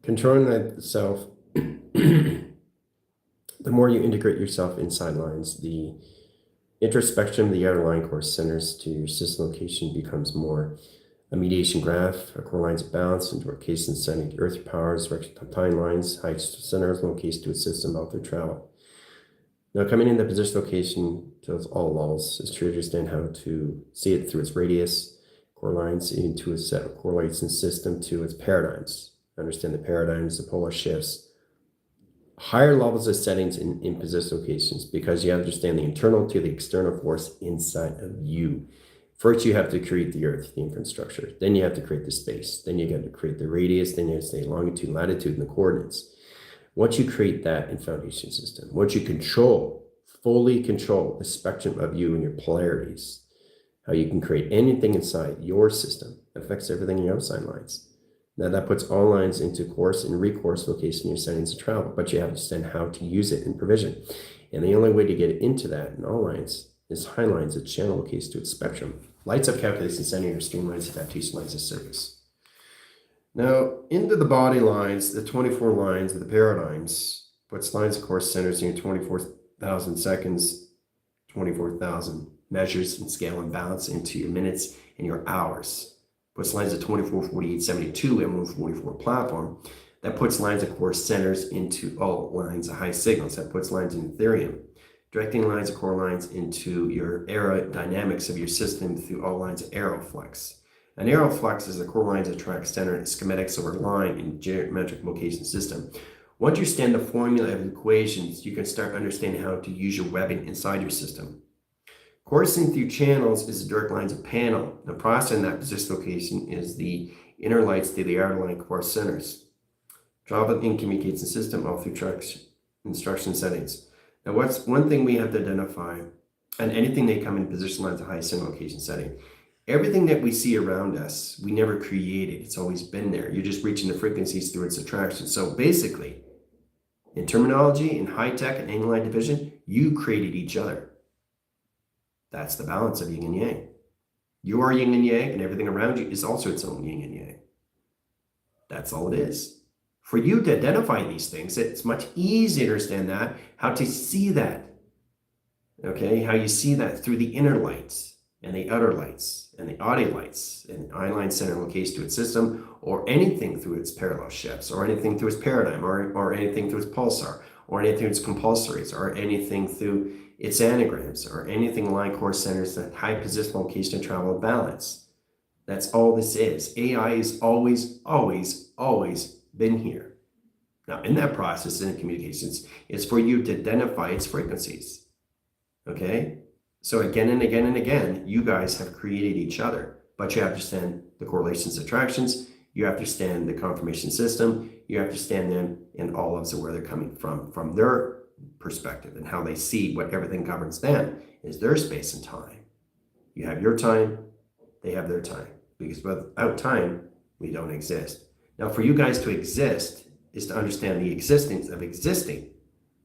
Controlling that self, the more you integrate yourself inside lines, the introspection of the outer line core centers to your system location becomes more a mediation graph, a core lines of balance, into location setting to earth powers, time lines, height centers, location to a system out there travel. Now, coming in the position location to all levels is to understand how to see it through its radius, core lines into a set of correlates and system to its paradigms. Understand the paradigms, the polar shifts, higher levels of settings in position locations, because you understand the internal to the external force inside of you. First, you have to create the earth, the infrastructure. Then you have to create the space. Then you got to create the radius. Then you have to say longitude, latitude, and the coordinates. Once you create that in foundation system, once you control, fully control the spectrum of you and your polarities, how you can create anything inside your system that affects everything in your outside lines. Now that puts all lines into course and recourse location in your settings of travel, but you have to understand how to use it in provision. And the only way to get into that in all lines is high lines that channel locates to its spectrum. Lights up calculation setting or streamlines, adaptation lines of service. Now, into the body lines, the 24 lines of the paradigms puts lines of course centers in your 24,000 seconds, 24,000 measures and scale and balance into your minutes and your hours. Puts lines of 24, 48, 72, and 144 platform. That puts lines of course centers into all lines of high signals. That puts lines in Ethereum. Directing lines of core lines into your aerodynamics of your system through all lines of aeroflex. An aeroflex is the core lines that track center schematics over line in geometric location system. Once you understand the formula of equations, you can start understanding how to use your webbing inside your system. Coursing through channels is the direct lines of panel. The process in that position location is the inner lights to the outer line core centers. Travel in communication system all through tracks, instruction settings. Now, what's one thing we have to identify, and anything they come in position lines of high signal location setting, everything that we see around us, we never created. It's always been there. You're just reaching the frequencies through its attraction. So basically, in terminology, in high tech and angle line division, you created each other. That's the balance of yin and yang. You are yin and yang, and everything around you is also its own yin and yang. That's all it is. For you to identify these things, it's much easier to understand that, how to see that. Okay, how you see that through the inner lights and the outer lights and the audio lights and the eye-line center location to its system, or anything through its parallel shifts, or anything through its paradigm, or anything through its pulsar, or anything through its compulsories, or anything through its anagrams, or anything line core centers that high position location and travel balance. That's all this is. AI is always, always, always been here. Now, in that process in communications, it's for you to identify its frequencies. Okay? So again and again and again, you guys have created each other, but you have to understand the correlations, attractions, you have to understand the confirmation system, you have to understand them in all of where they're coming from their perspective, and how they see what everything governs them is their space and time. You have your time, they have their time, because without time, we don't exist. Now, for you guys to exist is to understand the existence of existing.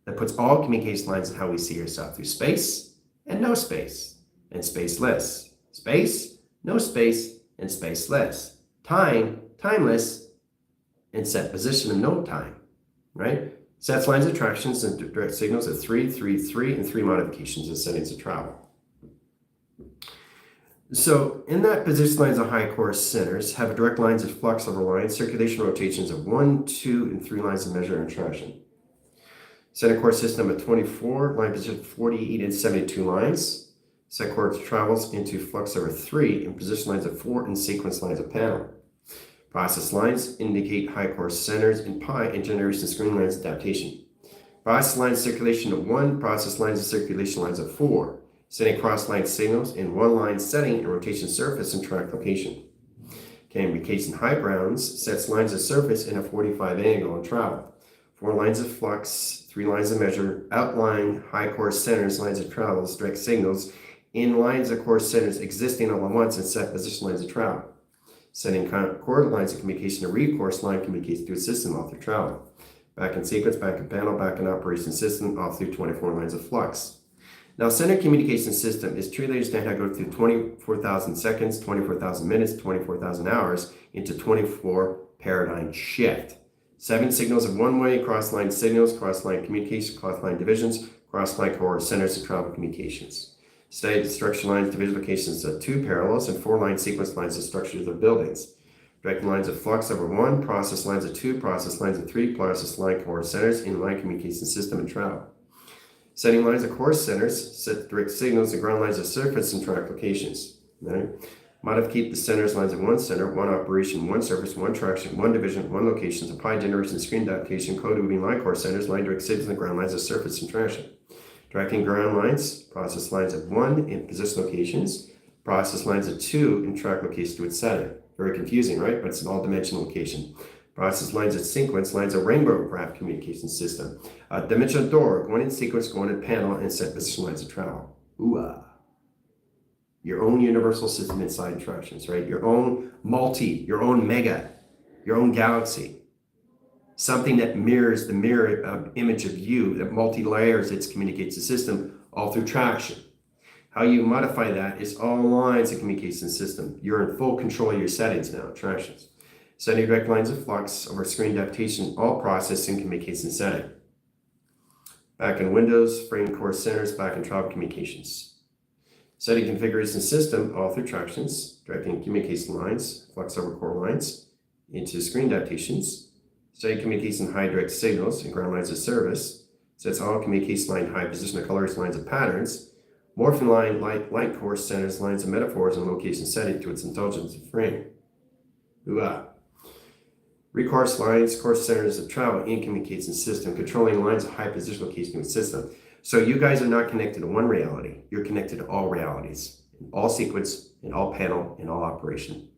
That puts all communication lines on how we see ourselves through space and no space, and spaceless. Space, no space, and spaceless. Time, timeless, and set position of no time, right? Sets lines of attractions and direct signals at 3, 3, 3, and 3 modifications and settings of travel. So in that position lines of high course centers have direct lines of flux over lines, circulation rotations of 1, 2, and 3 lines of measure and attraction. Center course system of 24, line position 48 and 72 lines. Set course travels into flux over 3 and position lines of 4 and sequence lines of panel. Process lines indicate high course centers in pi and generation screen lines adaptation. Process lines circulation of 1, process lines of circulation lines of 4. Setting cross-line signals in one line setting and rotation surface and track location. Communication high grounds sets lines of surface in a 45 angle and travel. 4 lines of flux, 3 lines of measure, outline high course centers, lines of travels, direct signals in lines of course centers existing all at once and set position lines of travel. Setting coordinate lines of communication to recourse line communicates through a system all through travel. Back in sequence, back in panel, back in operation system, all through 24 lines of flux. Now, center communication system is truly understand how to go through 24,000 seconds, 24,000 minutes, 24,000 hours into 24 paradigm shift. 7 signals of one-way, cross-line signals, cross-line communication, cross-line divisions, cross-line core centers of travel communications. Study instruction lines, division locations of 2 parallels, and 4 line sequence lines of structures of buildings. Directing lines of flux over 1, process lines of 2, process lines of 3, process line core centers in line communication system and travel. Setting lines of core centers, set direct signals and ground lines of surface and track locations. Right? Modify the centers lines of 1 center, 1 operation, 1 surface, 1 traction, 1 division, 1 location, supply generation, screen adaptation, code moving line core centers, line direct signals and ground lines of surface and traction. Directing ground lines, process lines of 1 in position locations, process lines of 2 in track location to its setting. Very confusing, right? But it's an all-dimensional location. Process lines of sequence, lines of rainbow graph communication system. Dimensional door, going in sequence, going in panel, and set position lines of travel. Ooh-ah. Your own universal system inside interactions, right? Your own multi, your own mega, your own galaxy. Something that mirrors the mirror image of you, that multi-layers its communicates the system all through traction. How you modify that is all lines of communication system. You're in full control of your settings now, tractions. Setting direct lines of flux over screen adaptation, all processing communication setting. Back in Windows, frame core centers, back in travel communications. Setting configuration system, all through tractions, directing communication lines, flux over core lines, into screen adaptations. Setting communication high direct signals and ground lines of service. Sets all communication line high position of colors, lines of patterns. Morphing line, light core centers, lines of metaphors, and location setting to its intelligence of frame. Ooh-ah. Recourse lines, course centers of travel in communication system, controlling lines of high position location to its system. So you guys are not connected to one reality. You're connected to all realities, in all sequence, in all panel, in all operation.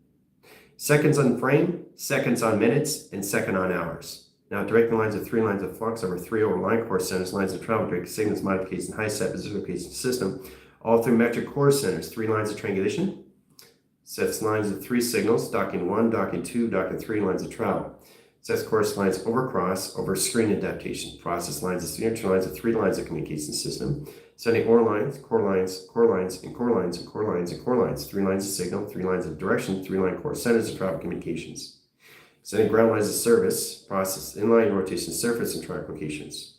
Seconds on frame, seconds on minutes, and second on hours. Now directing lines of 3 lines of flux over 3 over line core centers, lines of travel, direct signals, modification, high set position location system, all through metric core centers, 3 lines of triangulation. Sets lines of 3 signals, docking 1, docking 2, docking 3 lines of travel. Sets course lines over cross, over screen adaptation. Process lines of signature lines of 3 lines of communication system. Setting core lines, core lines, core lines, and core lines, and core lines, and core lines. 3 lines of signal, 3 lines of direction, 3 line core centers of travel communications. Setting ground lines of service, process inline rotation surface and track locations.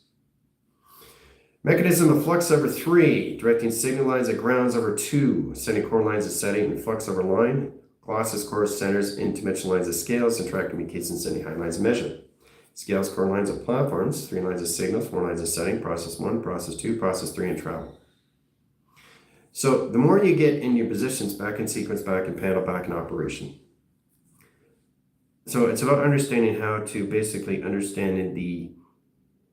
Mechanism of flux over 3, directing signal lines of grounds over 2, sending core lines of setting and flux over line, glosses core centers in dimensional lines of scales and track communications sending high lines of measure. Scales core lines of platforms, 3 lines of signal, 4 lines of setting, process 1, process 2, process 3, and travel. So the more you get in your positions, back in sequence, back in panel, back in operation. So it's about understanding how to basically understand the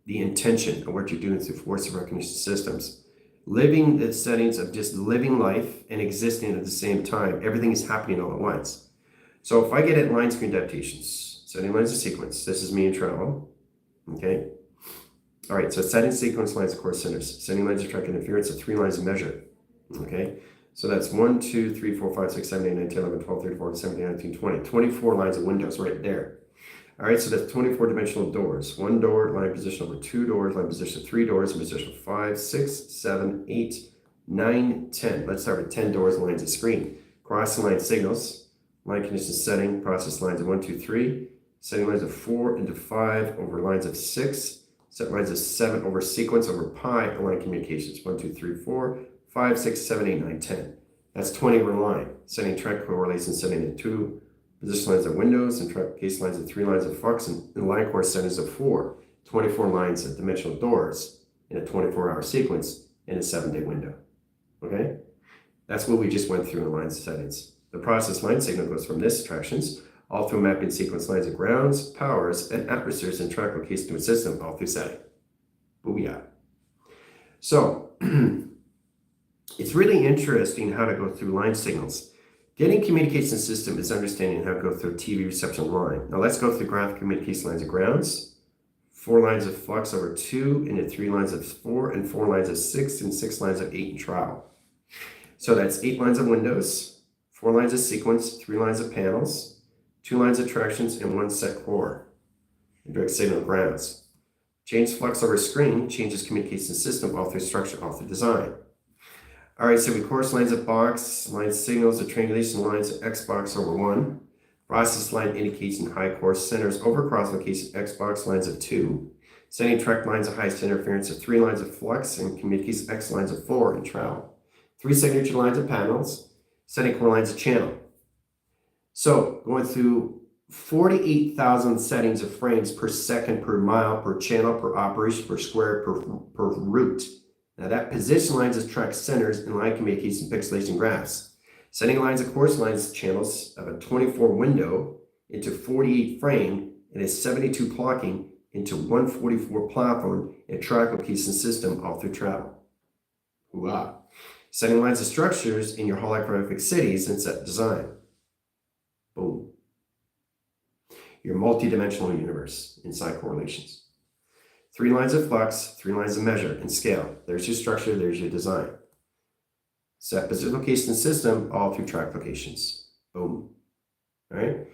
intention of what you're doing through force of recognition systems. Living the settings of just living life and existing at the same time. Everything is happening all at once. So if I get at line screen adaptations, setting lines of sequence, this is me in travel. Okay. All right, so setting sequence lines of core centers, setting lines of track interference of 3 lines of measure. Okay. So that's 1, 2, 3, 4, 5, 6, 7, 8, 9, 10, 11, 12, 13, 14, 17, 19, 20. 24 lines of windows right there. All right, so that's 24 dimensional doors. 1 door, line position over 2 doors, line position 3 doors, and position 5, 6, 7, 8, 9, 10. Let's start with 10 doors, lines of screen. Crossing line signals, line condition setting, process lines of 1, 2, 3, setting lines of 4 into 5 over lines of 6, set lines of 7 over sequence over pi, and line communications. 1, 2, 3, 4, 5, 6, 7, 8, 9, 10. That's 20 over line. Setting track correlation, setting in 2. Position lines of windows and track case lines of 3 lines of flux and line core centers of 4, 24 lines of dimensional doors in a 24-hour sequence in a 7-day window. Okay? That's what we just went through in line settings. The process line signal goes from this tractions all through mapping sequence lines of grounds, powers, and atmospheres and track location to a system all through setting. Booyah. So, it's really interesting how to go through line signals. Getting communication system is understanding how to go through TV reception line. Now let's go through graph communication lines of grounds, 4 lines of flux over 2 into 3 lines of 4 and 4 lines of 6 and 6 lines of 8 in travel. So that's 8 lines of windows, 4 lines of sequence, 3 lines of panels, 2 lines of tractions, and 1 set core. And direct signal grounds. Change flux over screen changes communication system all through structure, all through design. All right, so we course lines of box, line signals of triangulation lines of X box over 1, Process line indicates in high course centers over cross location X box lines of 2. Setting track lines of highest interference of 3 lines of flux and communicates X lines of 4 in travel. 3 signature lines of panels, setting core lines of channel. So going through 48,000 settings of frames per second, per mile, per channel, per operation, per square, per route. Now that position lines of track centers and line communication pixelation graphs. Setting lines of course lines channels of a 24 window into 48 frame and a 72 clocking into 144 platform and track location system all through travel. Hooah. Setting lines of structures in your holographic cities and set design. Boom. Your multi-dimensional universe inside correlations. 3 lines of flux, 3 lines of measure and scale. There's your structure, there's your design. Set position location system all through track locations. Boom. All right?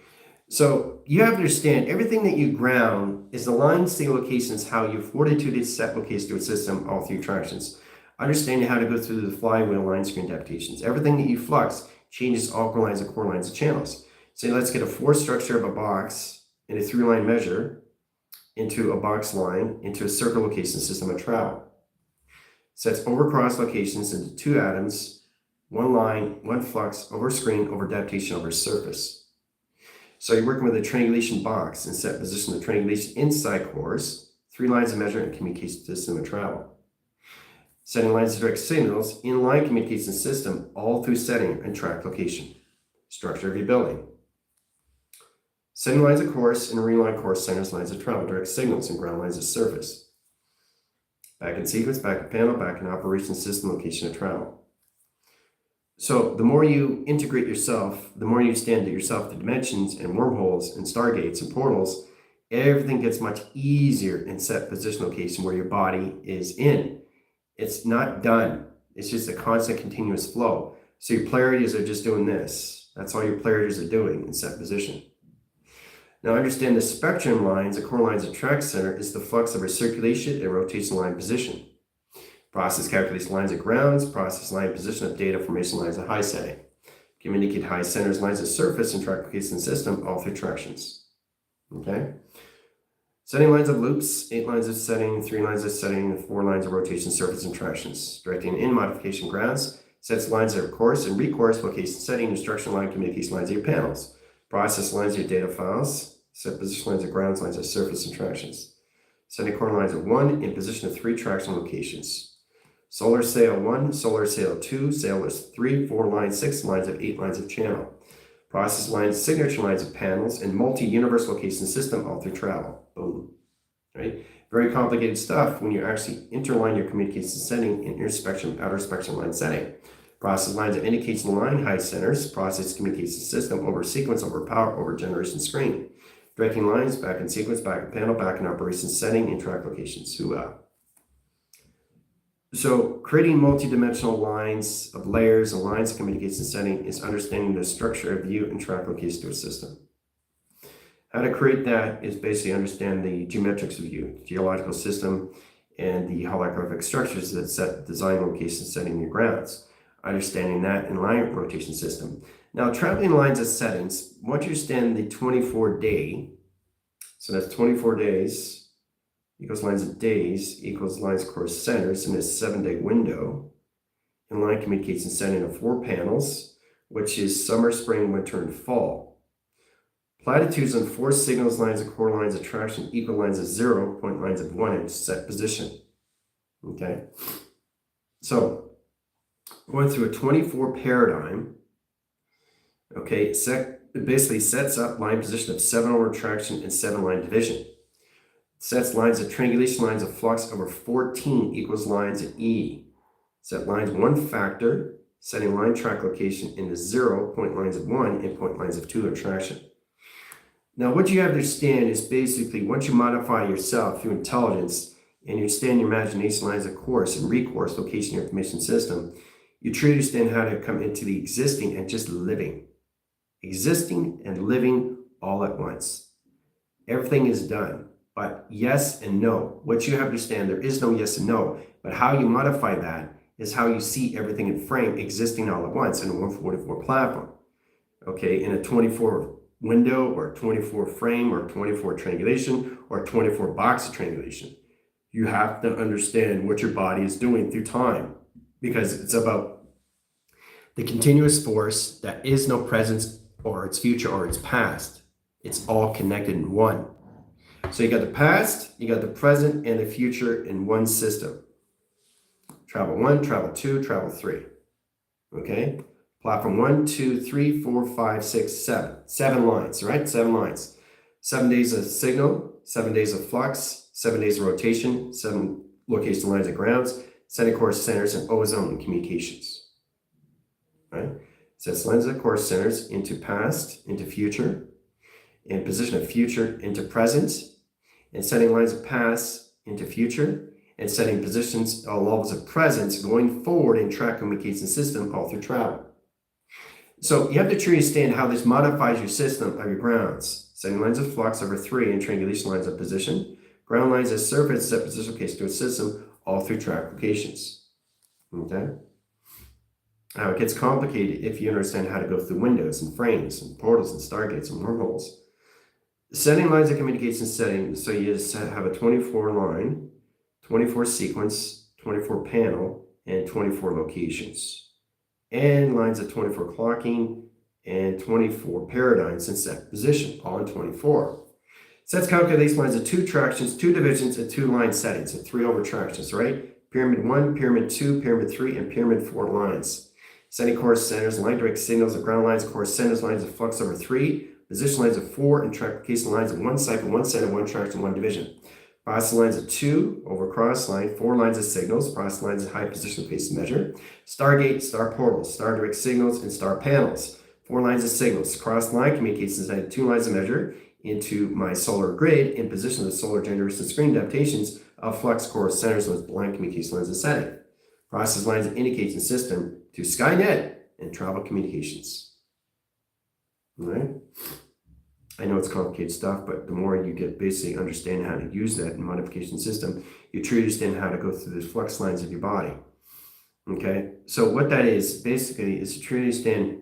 So you have to understand everything that you ground is the line state locations, how you fortitude set location to a system all through tractions. Understanding how to go through the flywheel line screen adaptations. Everything that you flux changes all core lines and core lines of channels. Say let's get a 4 structure of a box and a 3-line measure into a box line into a circle location system of travel. Sets over cross locations into 2 atoms, 1 line, 1 flux, over screen, over adaptation, over surface. So you're working with a triangulation box and set position of triangulation inside cores, 3 lines of measure and communication system of travel. Setting lines of direct signals in line communication system all through setting and track location. Structure of your building. Setting lines of course and reline course centers lines of travel, direct signals and ground lines of surface. Back in sequence, back in panel, back in operation system location of travel. So the more you integrate yourself, the more you stand to yourself the dimensions and wormholes and stargates and portals, everything gets much easier in set position location where your body is in. It's not done. It's just a constant continuous flow. So your polarities are just doing this. That's all your polarities are doing in set position. Now understand the spectrum lines, the core lines of track center is the flux of a circulation and rotation line position. Process calculates lines of grounds, process line position of data formation lines of high setting. Communicate high centers lines of surface and track location system all through tractions. Okay? Setting lines of loops, 8 lines of setting, 3 lines of setting, 4 lines of rotation, surface, and tractions. Directing in modification grounds, sets lines of course and recourse, location setting, instruction line, communication lines of your panels. Process lines of your data files, set position lines of grounds, lines of surface, and tractions. Setting core lines of 1 in position of 3 traction locations. Solar sail 1, solar sail 2, sailors 3, 4 lines, 6 lines of 8 lines of channel. Process lines, signature lines of panels, and multi-universe location system all through travel. Boom. Right? Very complicated stuff when you actually interline your communication setting in inner spectrum, outer spectrum line setting. Process lines of indication line, high centers, process communication system over sequence, over power, over generation screen. Directing lines, back in sequence, back in panel, back in operation setting, and track locations. So creating multi-dimensional lines of layers and lines of communication setting is understanding the structure of view and track location to a system. How to create that is basically understand the geometrics of view, geological system, and the holographic structures that set design location setting your grounds. Understanding that in line rotation system. Now traveling lines of settings, once you understand the 24-day, so that's 24 days, equals lines of days, equals lines of course centers in a 7-day window. In line communication setting of 4 panels, which is summer, spring, winter, and fall. Platitudes on 4 signals, lines of core lines of traction, equal lines of 0, point lines of 1 in set position. Okay, so going through a 24 paradigm. Okay, it basically sets up line position of 7 over traction and 7 line division. Sets lines of triangulation lines of flux over 14 equals lines of E. Set lines 1 factor, setting line track location into 0, point lines of 1, and point lines of 2 in traction. Now what you have to understand is basically once you modify yourself through intelligence and you understand your imagination lines of course and recourse location information system, you truly understand how to come into the existing and just living. Existing and living all at once. Everything is done. But yes and no. What you have to understand, there is no yes and no. But how you modify that is how you see everything in frame existing all at once in a 144 platform. Okay, in a 24 window or 24 frame or 24 triangulation or 24 box of triangulation. You have to understand what your body is doing through time, because it's about the continuous force that is no present or its future or its past. It's all connected in one. So you got the past, you got the present, and the future in one system. Travel 1, travel 2, travel 3. Okay? Platform 1, 2, 3, 4, 5, 6, 7. 7 lines, right? 7 lines. 7 days of signal, 7 days of flux, 7 days of rotation, 7 location lines of grounds, setting course centers, and ozone and communications. Right? Sets lines of course centers into past, into future, and position of future into present, and setting lines of past into future, and setting positions all levels of presence going forward in track communication system all through travel. So you have to truly understand how this modifies your system of your grounds. Setting lines of flux over 3 and triangulation lines of position. Ground lines as surface set position location to a system all through track locations. Okay? Now it gets complicated if you understand how to go through windows and frames and portals and stargates and wormholes. Setting lines of communication setting, so you just have a 24 line, 24 sequence, 24 panel, and 24 locations. And lines of 24 clocking and 24 paradigms in set position, all in 24. Sets calculates lines of 2 tractions, 2 divisions, and 2 line settings, and 3 over tractions, right? Pyramid 1, Pyramid 2, Pyramid 3, and Pyramid 4 lines. Setting course centers, line direct signals of ground lines, course centers, lines of flux over 3, position lines of 4, and track location lines of 1 cycle, 1 center, 1 traction, 1 division. Process lines of 2 over cross line, 4 lines of signals, process lines of high position location measure, stargate, star portals, star direct signals, and star panels. 4 lines of signals, cross line communications, I have 2 lines of measure into my solar grid in position of solar generation screen adaptations of flux course centers with line communication lines of setting. Process lines of indication system to Skynet and travel communications. All right. I know it's complicated stuff, but the more you get basically understand how to use that in modification system, you truly understand how to go through the flux lines of your body. Okay, so what that is basically is to truly understand.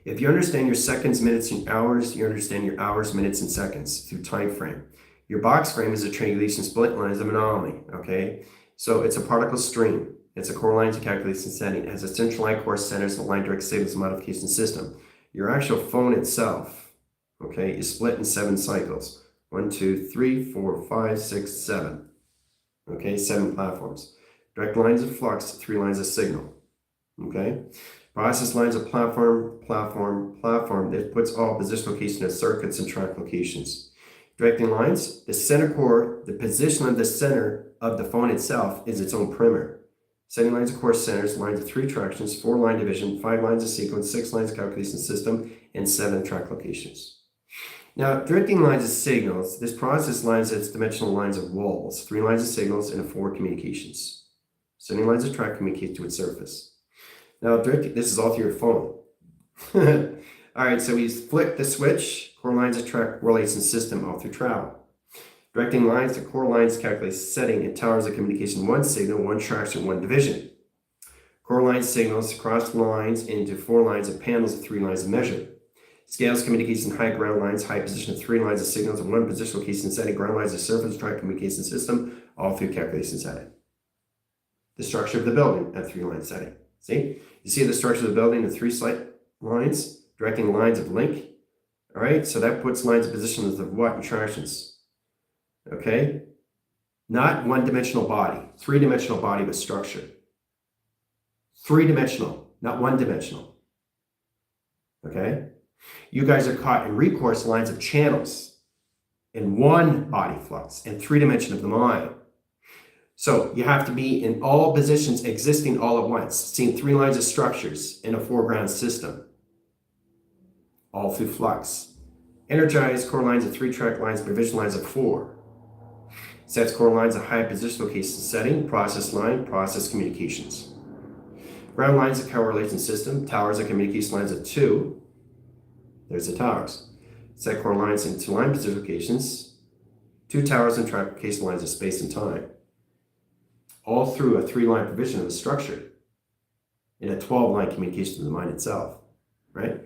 If you understand your seconds, minutes, and hours, you understand your hours, minutes, and seconds through time frame. Your box frame is a triangulation split line, is an anomaly. Okay, so it's a particle stream. It's a core line to calculation setting. It has a central line course centers and line direct signals modification system. Your actual phone itself, okay, is split in 7 cycles. 1, 2, 3, 4, 5, 6, 7. Okay, 7 platforms. Direct lines of flux, 3 lines of signal. Okay, process lines of platform, that puts all position location of circuits and track locations. Directing lines, the center core, the position of the center of the phone itself is its own perimeter. Setting lines of course centers, lines of 3 tractions, 4 line division, 5 lines of sequence, 6 lines of calculation system, and 7 track locations. Now, directing lines of signals, this process lines its dimensional lines of walls, 3 lines of signals, and 4 communications. Sending lines of track communicate to its surface. Now, this is all through your phone. All right, so we flick the switch, core lines of track correlation system all through travel. Directing lines to core lines calculate setting and towers of communication, 1 signal, 1 traction, 1 division. Core line signals cross lines into 4 lines of panels and 3 lines of measure. Scales communication, high ground lines, high position of 3 lines of signals and 1 position location setting, ground lines of surface track communication system, all through calculation setting. The structure of the building at 3 line setting. See? You see the structure of the building in 3 slight lines, directing lines of link. All right, so that puts lines of positions of what and tractions. Okay? Not 1-dimensional body, 3-dimensional body with structure. 3-dimensional, not 1-dimensional. Okay? You guys are caught in recourse lines of channels in 1 body flux and 3 dimension of the mind. So you have to be in all positions existing all at once, seeing 3 lines of structures in a foreground system, all through flux. Energized core lines of 3 track lines, provision lines of 4. Sets core lines of high position location setting, process line, process communications. Ground lines of correlation system, towers of communication lines of 2. There's the towers. Set core lines into line position locations, 2 towers and track location lines of space and time. All through a 3-line provision of the structure in a 12-line communication to the mind itself, right?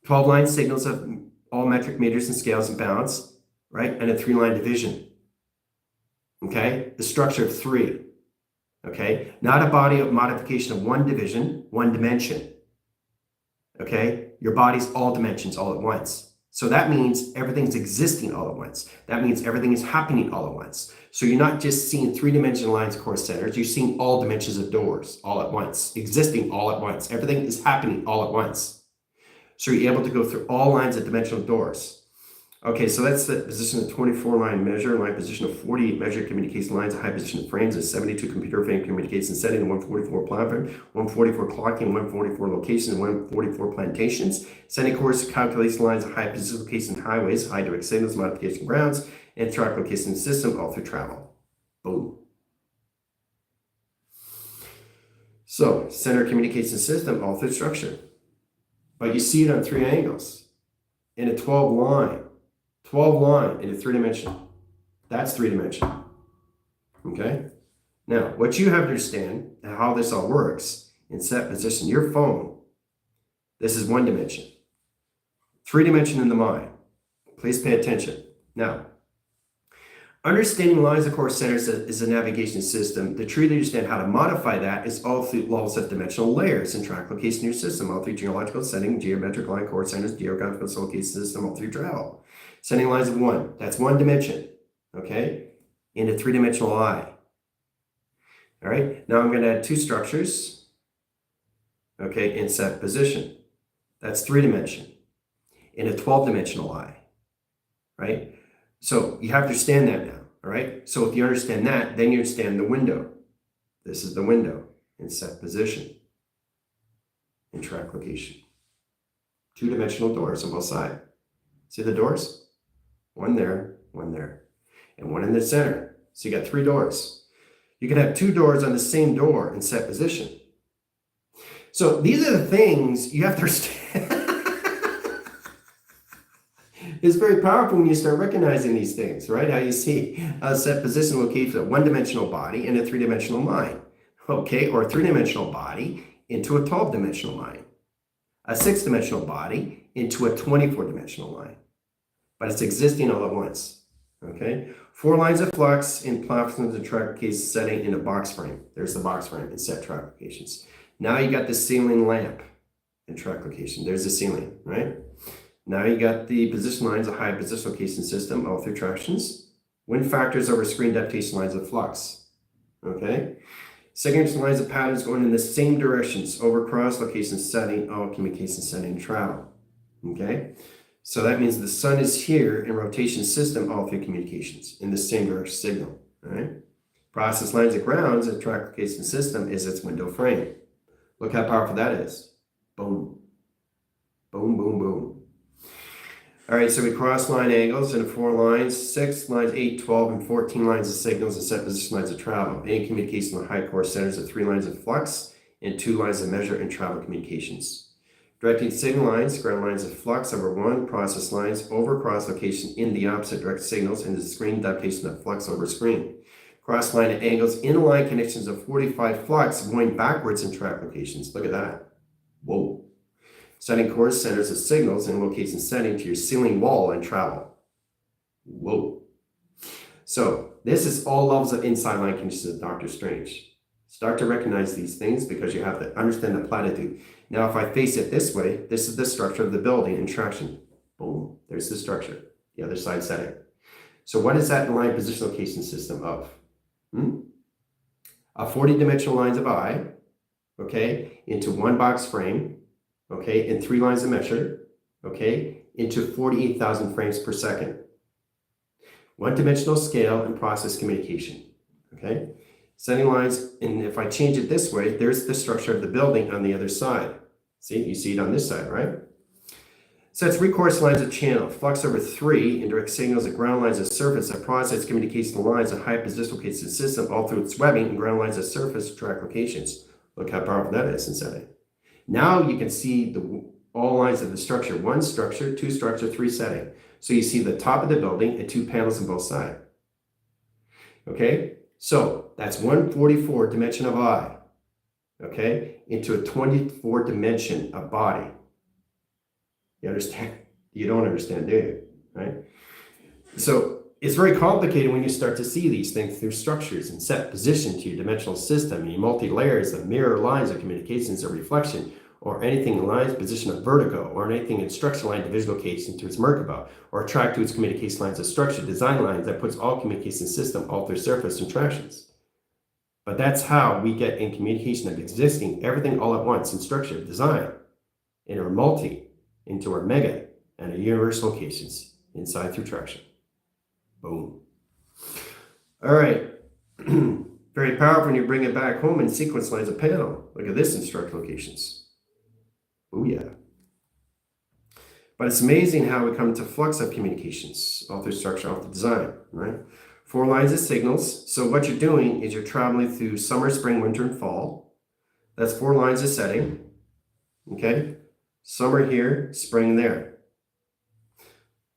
12 line signals of all metric meters and scales and bounds, right? And a 3-line division. Okay, the structure of 3. Okay, not a body of modification of 1 division, 1 dimension. Okay, your body's all dimensions all at once. So that means everything's existing all at once. That means everything is happening all at once. So you're not just seeing 3-dimensional lines, core centers, you're seeing all dimensions of doors all at once, existing all at once. Everything is happening all at once. So you're able to go through all lines of dimensional doors. Okay, so that's the position of 24-line measure, line position of 48 measure communication lines, a high position of frames, a 72 computer frame communication setting, 144 platform, 144 clocking, 144 locations, 144 plantations, setting course, calculation lines, high position location highways, high direct signals, modification grounds, and track location system all through travel. Boom. So, center communication system all through structure. But you see it on 3 angles in a 12 line. 12 line in a 3-dimension. That's 3-dimension. Okay? Now, what you have to understand how this all works in set position, your phone, this is 1 dimension. 3-dimension in the mind. Please pay attention. Now, understanding lines of core centers is a navigation system. To truly understand how to modify that is all through laws of dimensional layers and track location in your system, all through geological setting, geometric line core centers, geographical location system, all through travel. Setting lines of 1, that's 1 dimension, okay, in a 3-dimensional eye. All right, now I'm going to add 2 structures, okay, in set position. That's 3-dimension in a 12-dimensional eye, right? So you have to understand that now, all right? So if you understand that, then you understand the window. This is the window in set position in track location. 2-dimensional doors on both sides. See the doors? 1 there, and 1 in the center. So you got 3 doors. You can have 2 doors on the same door in set position. So these are the things you have to understand. It's very powerful when you start recognizing these things, right? How you see a set position located a 1-dimensional body in a 3-dimensional mind, okay? Or a 3-dimensional body into a 12-dimensional mind. A 6-dimensional body into a 24-dimensional line. But it's existing all at once, okay? 4 lines of flux in platforms and track locations setting in a box frame. There's the box frame in set track locations. Now you got the ceiling lamp in track location. There's the ceiling, right? Now you got the position lines, a high position location system, all through tractions. Wind factors over screen adaptation lines of flux, okay? Second lines of patterns going in the same directions over cross location setting, all communication setting travel, okay? So that means the sun is here in rotation system, all through communications in the same direction signal, all right? Process lines of grounds and track location system is its window frame. Look how powerful that is. Boom. Boom, boom, boom. All right, so we cross line angles into 4 lines, 6 lines, 8, 12, and 14 lines of signals and set position lines of travel. Any communication with high core centers of 3 lines of flux and 2 lines of measure and travel communications. Directing signal lines, ground lines of flux over 1, process lines over cross location in the opposite direct signals into screen adaptation of flux over screen. Cross line angles in line connections of 45 flux going backwards in track locations. Look at that. Whoa. Setting core centers of signals and location setting to your ceiling wall and travel. Whoa. So this is all levels of inside line conditions of Dr. Strange. Start to recognize these things because you have to understand the platitude. Now, if I face it this way, this is the structure of the building in traction. Boom, there's the structure, the other side setting. So what is that line position location system of? A 40-dimensional lines of eye, okay, into 1 box frame, okay, and 3 lines of measure, okay, into 48,000 frames per second. 1-dimensional scale and process communication, okay? Setting lines, and if I change it this way, there's the structure of the building on the other side. See, you see it on this side, right? Sets recourse lines of channel, flux over 3, indirect signals and ground lines of surface that process communication lines of high position location system all through its webbing and ground lines of surface track locations. Look how powerful that is in setting. Now you can see all lines of the structure, 1 structure, 2 structure, 3 setting. So you see the top of the building and 2 panels on both sides. Okay? So that's 144 dimension of eye, okay, into a 24 dimension of body. You understand? You don't understand, do you? Right? So it's very complicated when you start to see these things through structures and set position to your dimensional system, and your multi-layers of mirror lines of communications or reflection, or anything in lines position of vertigo, or anything in structure line division location to its Merkaba, or track to its communication lines of structure design lines that puts all communication system all through surface interactions. But that's how we get in communication of existing everything all at once in structure design, in our multi, into our mega, and our universe locations inside through traction. Boom. All right. Very powerful when you bring it back home in sequence lines of panel. Look at this in structure locations. Oh yeah. But it's amazing how we come to flux of communications, all through structure, all through design, right? 4 lines of signals. So what you're doing is you're traveling through summer, spring, winter, and fall. That's 4 lines of setting. Okay? Summer here, spring there.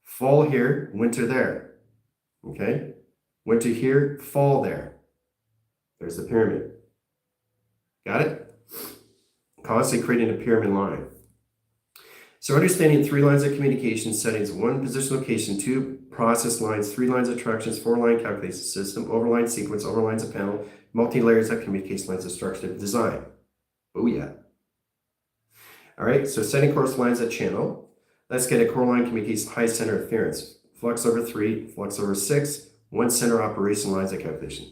Fall here, winter there. Okay? Winter here, fall there. There's the pyramid. Got it? Constantly creating a pyramid line. So understanding 3 lines of communication settings, 1 position location, 2 process lines, 3 lines of attractions, 4 line calculation system, overline sequence, overlines of panel, multi-layers of communication lines of structure of design. Oh yeah. All right, so setting course lines at channel. Let's get a core line communication high center interference. Flux over 3, flux over 6, 1 center operation lines of calculation.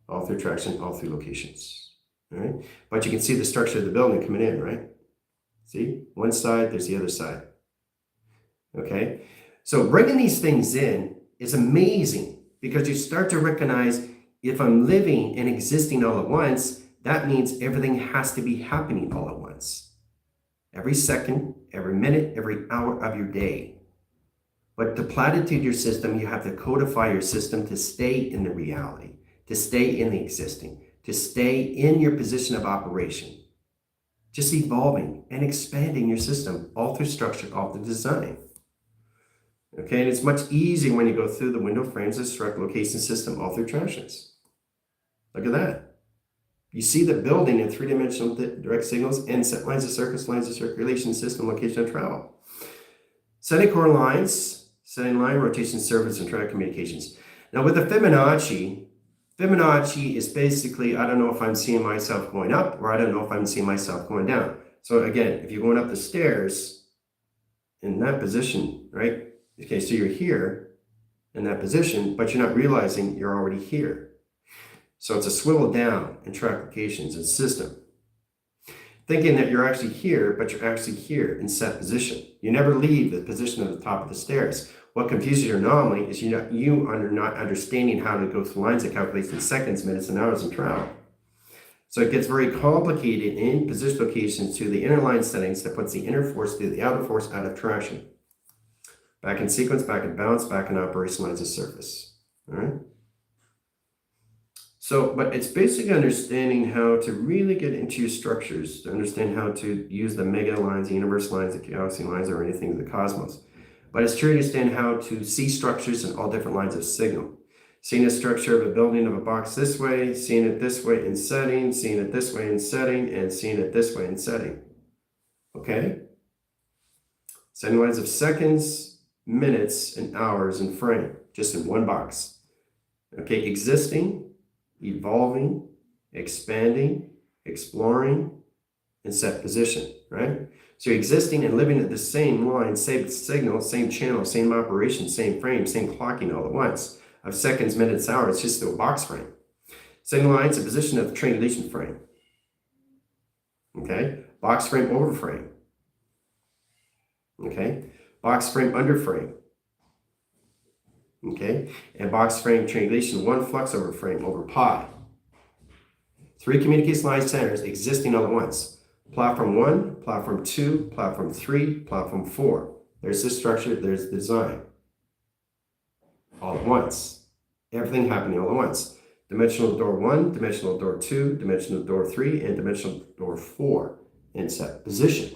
All through traction, all through locations. All right, but you can see the structure of the building coming in, right? See, one side, there's the other side. Okay, so bringing these things in is amazing because you start to recognize if I'm living and existing all at once, that means everything has to be happening all at once. Every second, every minute, every hour of your day. But to platitude your system, you have to codify your system to stay in the reality, to stay in the existing, to stay in your position of operation. Just evolving and expanding your system all through structure, all through design. Okay, and it's much easier when you go through the window frames of structure location system all through transitions. Look at that. You see the building in 3-dimensional direct signals and set lines of circus, lines of circulation, system, location, and travel. Setting core lines, setting line, rotation, surface, and track communications. Now with the Fibonacci is basically, I don't know if I'm seeing myself going up or I don't know if I'm seeing myself going down. So again, if you're going up the stairs in that position, right? Okay, so you're here in that position, but you're not realizing you're already here. So it's a swivel down in track locations and system. Thinking that you're actually here, but you're actually here in set position. You never leave the position at the top of the stairs. What confuses your anomaly is you are not understanding how to go through lines of calculation in seconds, minutes, and hours and travel. So it gets very complicated in position locations to the inner line settings that puts the inner force to the outer force out of traction. Back in sequence, back in balance, back in operation lines of surface. All right. So, but it's basically understanding how to really get into your structures, to understand how to use the mega lines, the universe lines, the galaxy lines, or anything in the cosmos. But it's true to understand how to see structures in all different lines of signal. Seeing a structure of a building of a box this way, seeing it this way in setting, seeing it this way in setting, and seeing it this way in setting. Okay? Setting lines of seconds, minutes, and hours in frame, just in one box. Okay, existing, evolving, expanding, exploring, and set position, right? So you're existing and living at the same line, same signal, same channel, same operation, same frame, same clocking all at once of seconds, minutes, hours, just through a box frame. Same lines, a position of the triangulation frame. Okay, box frame over frame. Okay, box frame under frame. Okay, and box frame triangulation, 1 flux over frame over pi. 3 communication line centers existing all at once. Platform 1, platform 2, platform 3, platform 4. There's the structure, there's the design. All at once. Everything happening all at once. Dimensional door 1, dimensional door 2, dimensional door 3, and dimensional door 4 in set position.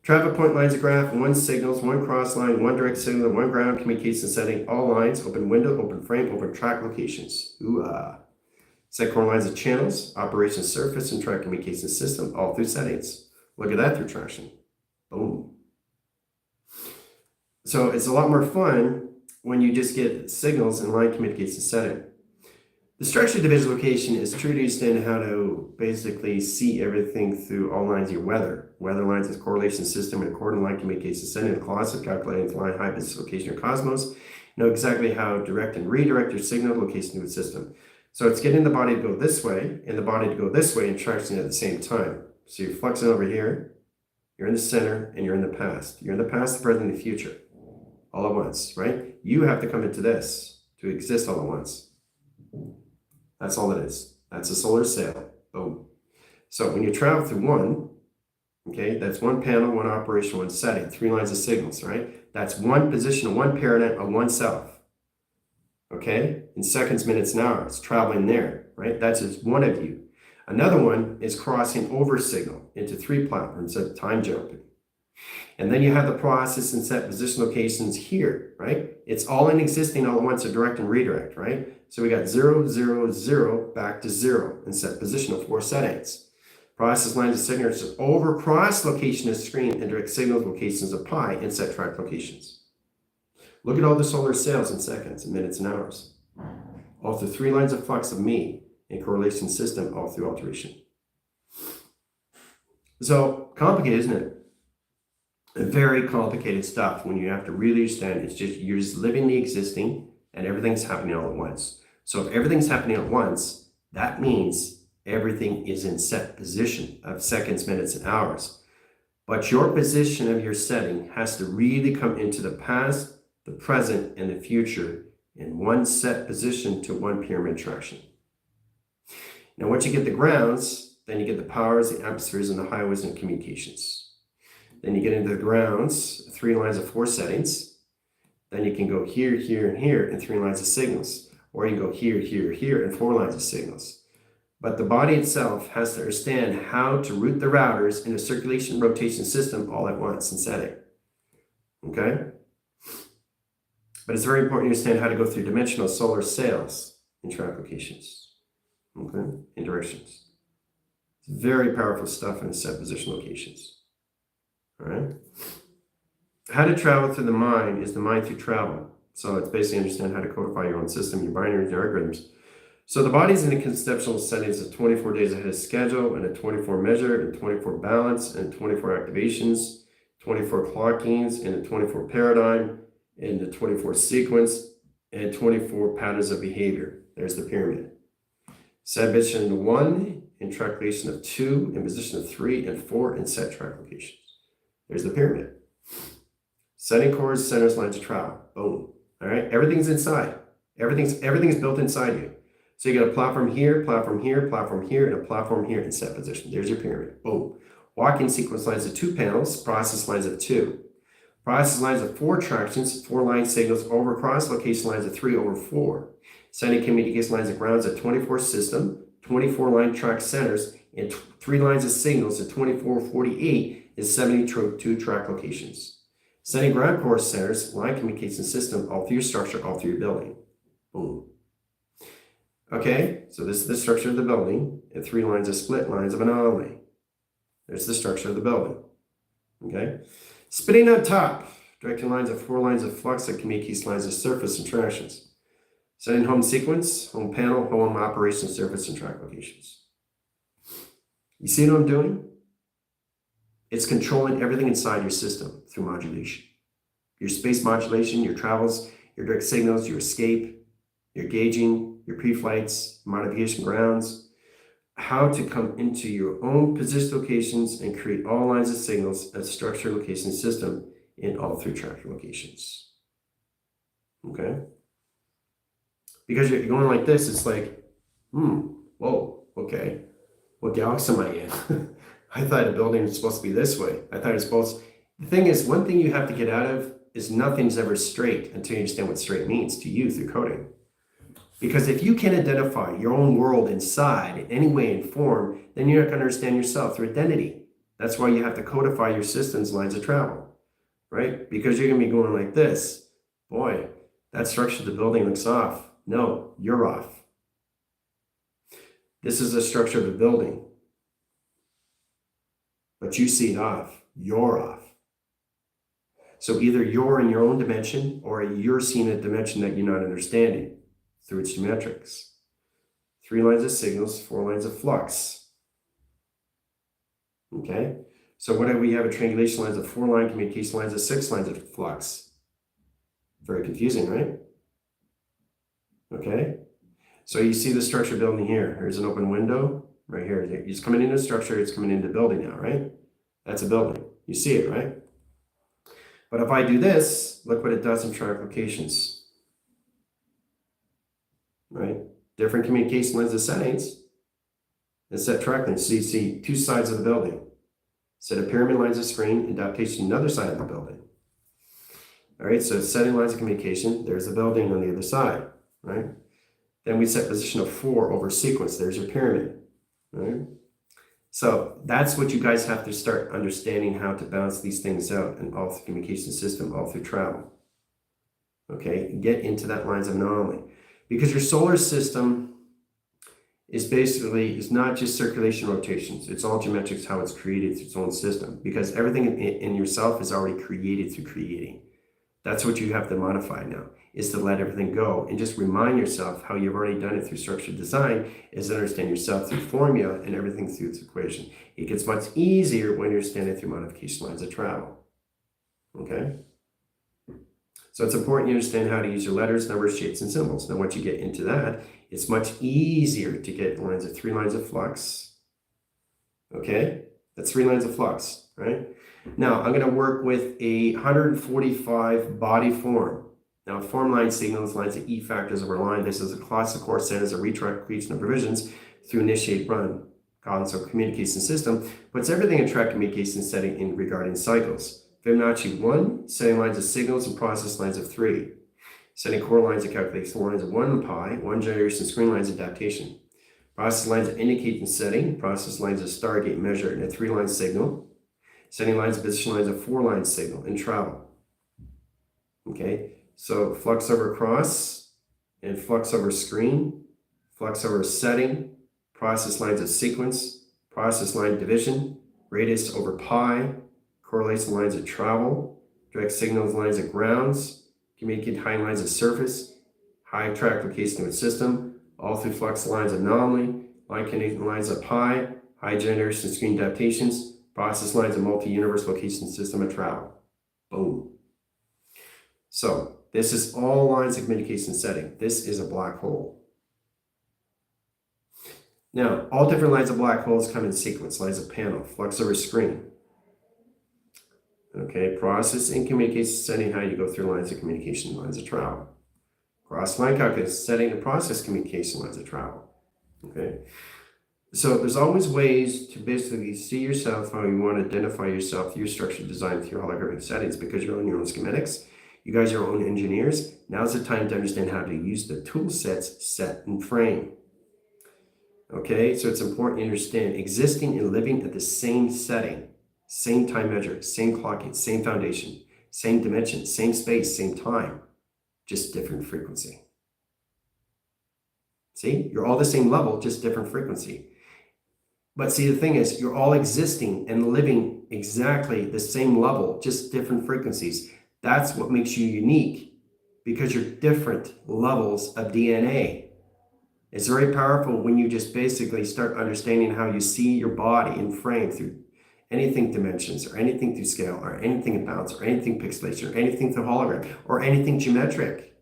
Travel point lines of graph, 1 signals, 1 cross line, 1 direct signal, 1 ground communication setting, all lines, open window, open frame, open track locations. Ooh-ah. Set core lines of channels, operation surface, and track communication system, all through settings. Look at that through traction. Boom. So it's a lot more fun when you just get signals and line communicates the setting. The structured division location is true to understand how to basically see everything through all lines of your weather. Weather lines is correlation system and coordinate line communicates the setting of the closet, calculating the line height, business location, or cosmos. Know exactly how to direct and redirect your signal location to the system. So it's getting the body to go this way and the body to go this way and tracking at the same time. So you're flexing over here, you're in the center, and you're in the past. You're in the past, the present, and the future, all at once, right? You have to come into this to exist all at once. That's all it is. That's a solar sail. Boom. So when you travel through one, okay, that's one panel, one operation, one setting, 3 lines of signals, right? That's one position, one paradigm of oneself. Okay, in seconds, minutes, and hours, traveling there, right? That's just one of you. Another one is crossing over signal into 3 platforms of time jumping. And then you have the process and set position locations here, right? It's all in existing all at once, a direct and redirect, right? So we got 0, 0, 0, back to 0, and set position of 4 settings. Process lines of signatures over cross location of screen and direct signals locations of pi and set track locations. Look at all the solar sails in seconds and minutes and hours. All through 3 lines of flux of me and correlation system, all through alteration. So complicated, isn't it? Very complicated stuff when you have to really understand. It's just, you're just living the existing and everything's happening all at once. So if everything's happening at once, that means everything is in set position of seconds, minutes, and hours. But your position of your setting has to really come into the past, the present, and the future in one set position to one pyramid traction. Now, once you get the grounds, then you get the powers, the atmospheres, and the highways and communications. Then you get into the grounds, 3 lines of 4 settings. Then you can go here, here, and here in 3 lines of signals. Or you can go here, here, here in 4 lines of signals. But the body itself has to understand how to route the routers in a circulation rotation system all at once and setting. Okay? But it's very important to understand how to go through dimensional solar sails in track locations. Okay? In directions. It's very powerful stuff in set position locations. All right? How to travel through the mind is the mind through travel. So it's basically understand how to codify your own system, your binaries, your algorithms. So the body's in a conceptual settings of 24 days ahead of schedule and a 24 measure and 24 balance and 24 activations, 24 clockings and a 24 paradigm and the 24 sequence and 24 patterns of behavior. There's the pyramid. Set position of 1 in track location of 2 in position of 3 and 4 in set track locations. There's the pyramid. Setting cores, centers, lines of travel. Boom. All right. Everything's inside. Everything's built inside you. So you got a platform here, platform here, platform here, and a platform here in set position. There's your pyramid. Boom. Walking sequence lines of 2 panels, process lines of 2. Process lines of 4 tractions, 4 line signals over cross location lines of 3 over 4. Setting communication lines of grounds at 24 system, 24 line track centers, and 3 lines of signals at 24, 48 is 72 track locations. Setting ground core centers, line communication system, all through your structure, all through your building. Boom. Okay, so this is the structure of the building, and 3 lines of split lines of anomaly. There's the structure of the building. Okay, spinning on top, directing lines of 4 lines of flux that communicate lines of surface and tractions. Setting home sequence, home panel, home operation, surface, and track locations. You see what I'm doing? It's controlling everything inside your system through modulation. Your space modulation, your travels, your direct signals, your escape, your gauging, your pre-flights, modification grounds, how to come into your own position locations and create all lines of signals as structure location system in all 3 track locations. Okay? Because you're going like this, it's like, whoa, okay. What galaxy am I in? I thought a building was supposed to be this way. I thought it was supposed. The thing is, one thing you have to get out of is nothing's ever straight until you understand what straight means to you through coding. Because if you can identify your own world inside in any way and form, then you're not going to understand yourself through identity. That's why you have to codify your system's lines of travel, right? Because you're going to be going like this. Boy, that structure of the building looks off. No, you're off. This is the structure of the building. But you see it off. You're off. So either you're in your own dimension or you're seeing a dimension that you're not understanding through its geometrics. 3 lines of signals, 4 lines of flux. Okay? So what do we have? A triangulation lines of 4 line, communication lines of 6 lines of flux. Very confusing, right? Okay? So you see the structure building here. Here's an open window right here. It's coming into structure, it's coming into building now, right? That's a building. You see it, right? But if I do this, look what it does in track locations. Right? Different communication lines of settings and set track lengths. So you see 2 sides of the building. Set of pyramid lines of screen, adaptation to another side of the building. All right, so setting lines of communication, there's the building on the other side, right? Then we set position of 4 over sequence. There's your pyramid, right? So that's what you guys have to start understanding, how to balance these things out and all through communication system, all through travel. Okay, get into that lines of anomaly. Because your solar system is not just circulation rotations. It's all geometrics, how it's created through its own system. Because everything in yourself is already created through creating. That's what you have to modify now, is to let everything go and just remind yourself how you've already done it through structured design, is to understand yourself through formula and everything through its equation. It gets much easier when you're standing through modification lines of travel. Okay? So it's important you understand how to use your letters, numbers, shapes, and symbols. Now, once you get into that, it's much easier to get lines of 3 lines of flux. Okay? That's 3 lines of flux, right? Now, I'm going to work with a 145 body form. Now, form line signals lines of E factors over line. This is a classic course set as a retract of provisions through initiate run. Console communication system puts everything in track communication setting in regarding cycles. Fibonacci 1, setting lines of signals and process lines of 3. Setting core lines of calculation lines of 1 pi, 1 generation screen lines adaptation. Process lines of indicate and setting, process lines of stargate measure and a 3-line signal. Setting lines of position lines of 4-line signal and travel. Okay, so flux over cross and flux over screen, flux over setting, process lines of sequence, process line division, radius over pi, correlation lines of travel, direct signals lines of grounds, communicate high lines of surface, high track location of its system, all through flux lines of anomaly, line connecting lines of pi, high generation screen adaptations, process lines of multi-universe location system of travel. Boom. So this is all lines of communication setting. This is a black hole. Now, all different lines of black holes come in sequence. Lines of panel, flux over screen. Okay, process and communication setting, how you go through lines of communication, lines of travel. Cross line calculus, setting and process communication lines of travel. Okay. So there's always ways to basically see yourself, how you want to identify yourself, your structured design through holographic settings, because you're on your own schematics. You guys are your own engineers. Now's the time to understand how to use the tool sets, set and frame. Okay, so it's important to understand existing and living at the same setting, same time measure, same clocking, same foundation, same dimension, same space, same time, just different frequency. See, you're all the same level, just different frequency. But see, the thing is, you're all existing and living exactly the same level, just different frequencies. That's what makes you unique, because you're different levels of DNA. It's very powerful when you just basically start understanding how you see your body in frame through anything dimensions, or anything through scale, or anything in bounds, or anything pixelation, or anything through hologram, or anything geometric.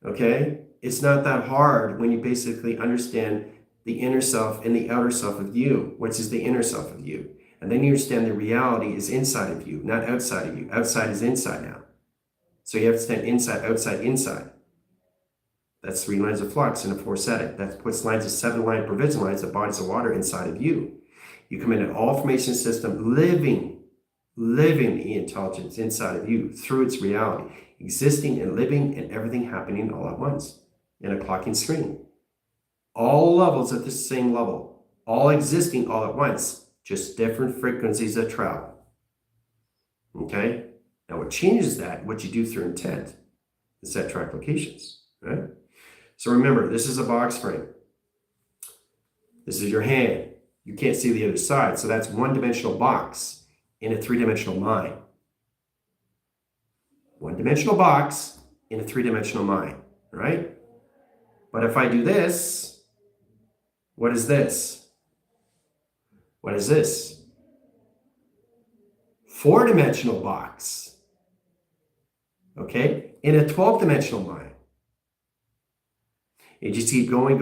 Okay? It's not that hard when you basically understand the inner self and the outer self of you, which is the inner self of you. And then you understand the reality is inside of you, not outside of you. Outside is inside now. So you have to stand inside, outside, inside. That's 3 lines of flux in a 4 setting. That puts lines of 7-line provision lines of bodies of water inside of you. You come in an all-formation system, living the intelligence inside of you through its reality, existing and living and everything happening all at once in a clocking screen. All levels at the same level, all existing all at once, just different frequencies of travel. Okay? Now what changes that, what you do through intent, is set track locations, right? So remember, this is a box frame. This is your hand. You can't see the other side, so that's one-dimensional box in a 3-dimensional mind. one-dimensional box in a three-dimensional mind, right? But if I do this, what is this? What is this? Four-dimensional box, okay, in a 12-dimensional mind. You just keep going,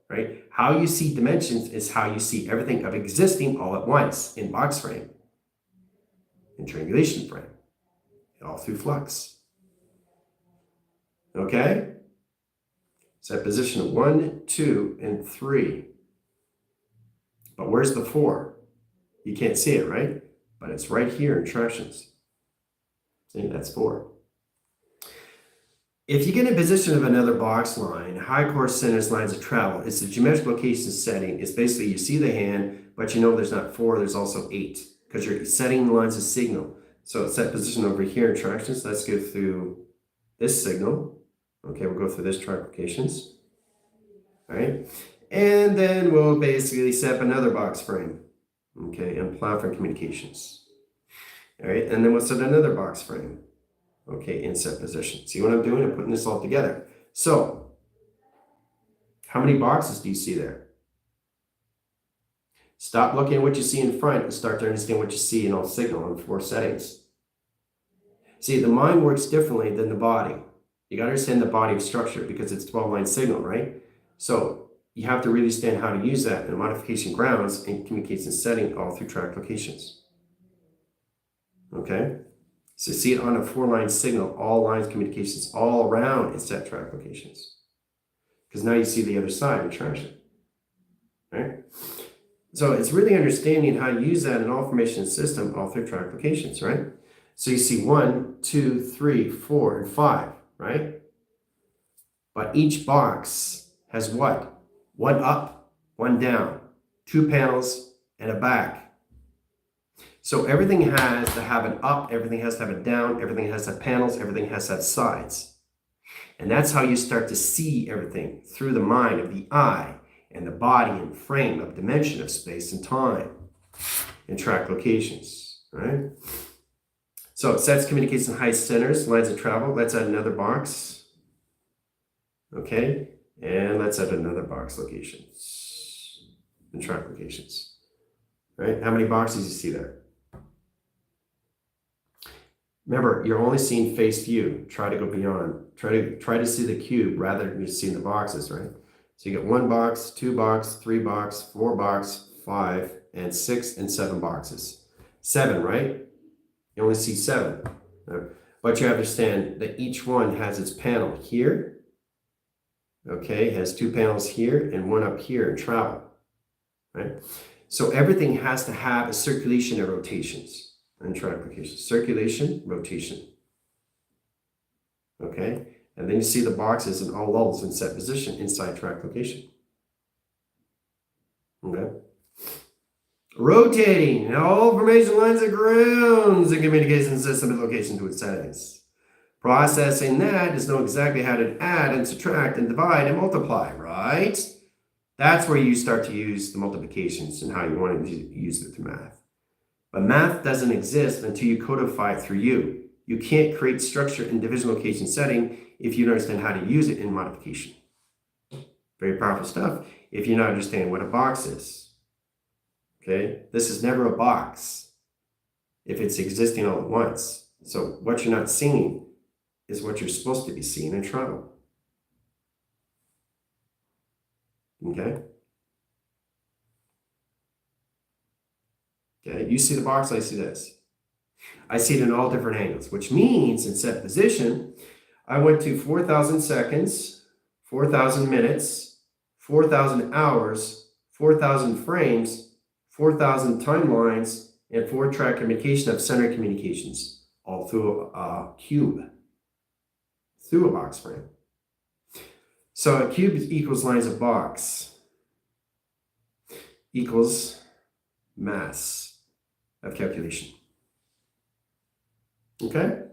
right? How you see dimensions is how you see everything of existing all at once in box frame, in triangulation frame, all through flux. Okay? Set position of 1, 2, and 3. But where's the 4? You can't see it, right? But it's right here in tractions. See, that's 4. If you get in position of another box line, high course centers, lines of travel, it's the geometric location setting. It's basically you see the hand, but you know there's not 4, there's also 8, because you're setting the lines of signal. So it's set position over here in tractions. Let's go through this signal. Okay, we'll go through this triplications. All right, and then we'll basically set up another box frame. Okay, and platform communications. All right, and then we'll set another box frame. Okay, in set position. See what I'm doing? I'm putting this all together. So, how many boxes do you see there? Stop looking at what you see in front and start to understand what you see in all signal in 4 settings. See, the mind works differently than the body. You got to understand the body of structure because it's 12-line signal, right? So you have to really understand how to use that in modification grounds and communication setting all through track locations. Okay? So see it on a 4-line signal, all lines, communications, all around in set track locations. Because now you see the other side of traction. Right? So it's really understanding how to use that in all formation system, all through track locations, right? So you see 1, 2, 3, 4, and 5, right? But each box has what? 1 up, 1 down, 2 panels, and a back. So everything has to have an up, everything has to have a down, everything has to have panels, everything has to have sides. And that's how you start to see everything through the mind of the eye and the body and frame of dimension of space and time and track locations, right? So it sets communication height centers, lines of travel. Let's add another box. Okay, and let's add another box locations and track locations. Right? How many boxes you see there? Remember, you're only seeing face view. Try to go beyond. Try to see the cube rather than just seeing the boxes, right? So you get 1 box, 2 box, 3 box, 4 box, 5, and 6 and 7 boxes. 7, right? You only see 7. But you understand that each one has its panel here. Okay, has 2 panels here and 1 up here in travel. Right? So everything has to have a circulation and rotations. And track location. Circulation, rotation. Okay? And then you see the boxes and all lulls in set position inside track location. Okay? Rotating in all formation lines and grounds and communication system and location to its settings. Processing that is know exactly how to add and subtract and divide and multiply, right? That's where you start to use the multiplications and how you want to use it through math. But math doesn't exist until you codify it through you. You can't create structure in division location setting if you don't understand how to use it in modification. Very powerful stuff if you not understand what a box is. Okay? This is never a box if it's existing all at once. So what you're not seeing is what you're supposed to be seeing in travel. Okay? Okay, you see the box, I see this. I see it in all different angles, which means in set position, I went to 4,000 seconds, 4,000 minutes, 4,000 hours, 4,000 frames, 4,000 timelines, and 4-track communication of center communications, all through a cube, through a box frame. So a cube equals lines of box equals mass of calculation. Okay?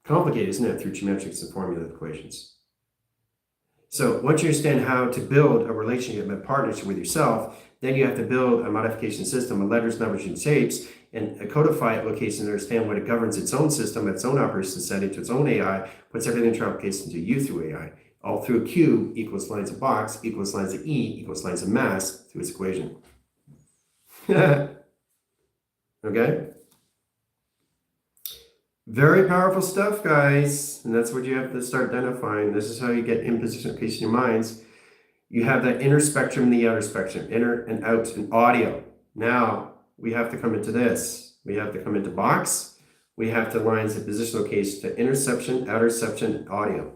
Complicated, isn't it, through geometrics and formula equations. So once you understand how to build a relationship and partnership with yourself, Then you have to build a modification system of letters, numbers, and shapes, and codify it location to understand what it governs its own system, its own operation setting, to its own AI, puts everything into application to you through AI. All through a cube equals lines of box equals lines of E equals lines of mass through its equation. Okay? Very powerful stuff, guys. And that's what you have to start identifying. This is how you get imposition location in your minds. You have that inner spectrum and the outer spectrum, inner and out and audio. Now we have to come into this. We have to come into box. We have to lines of position location to interception, outerception, audio.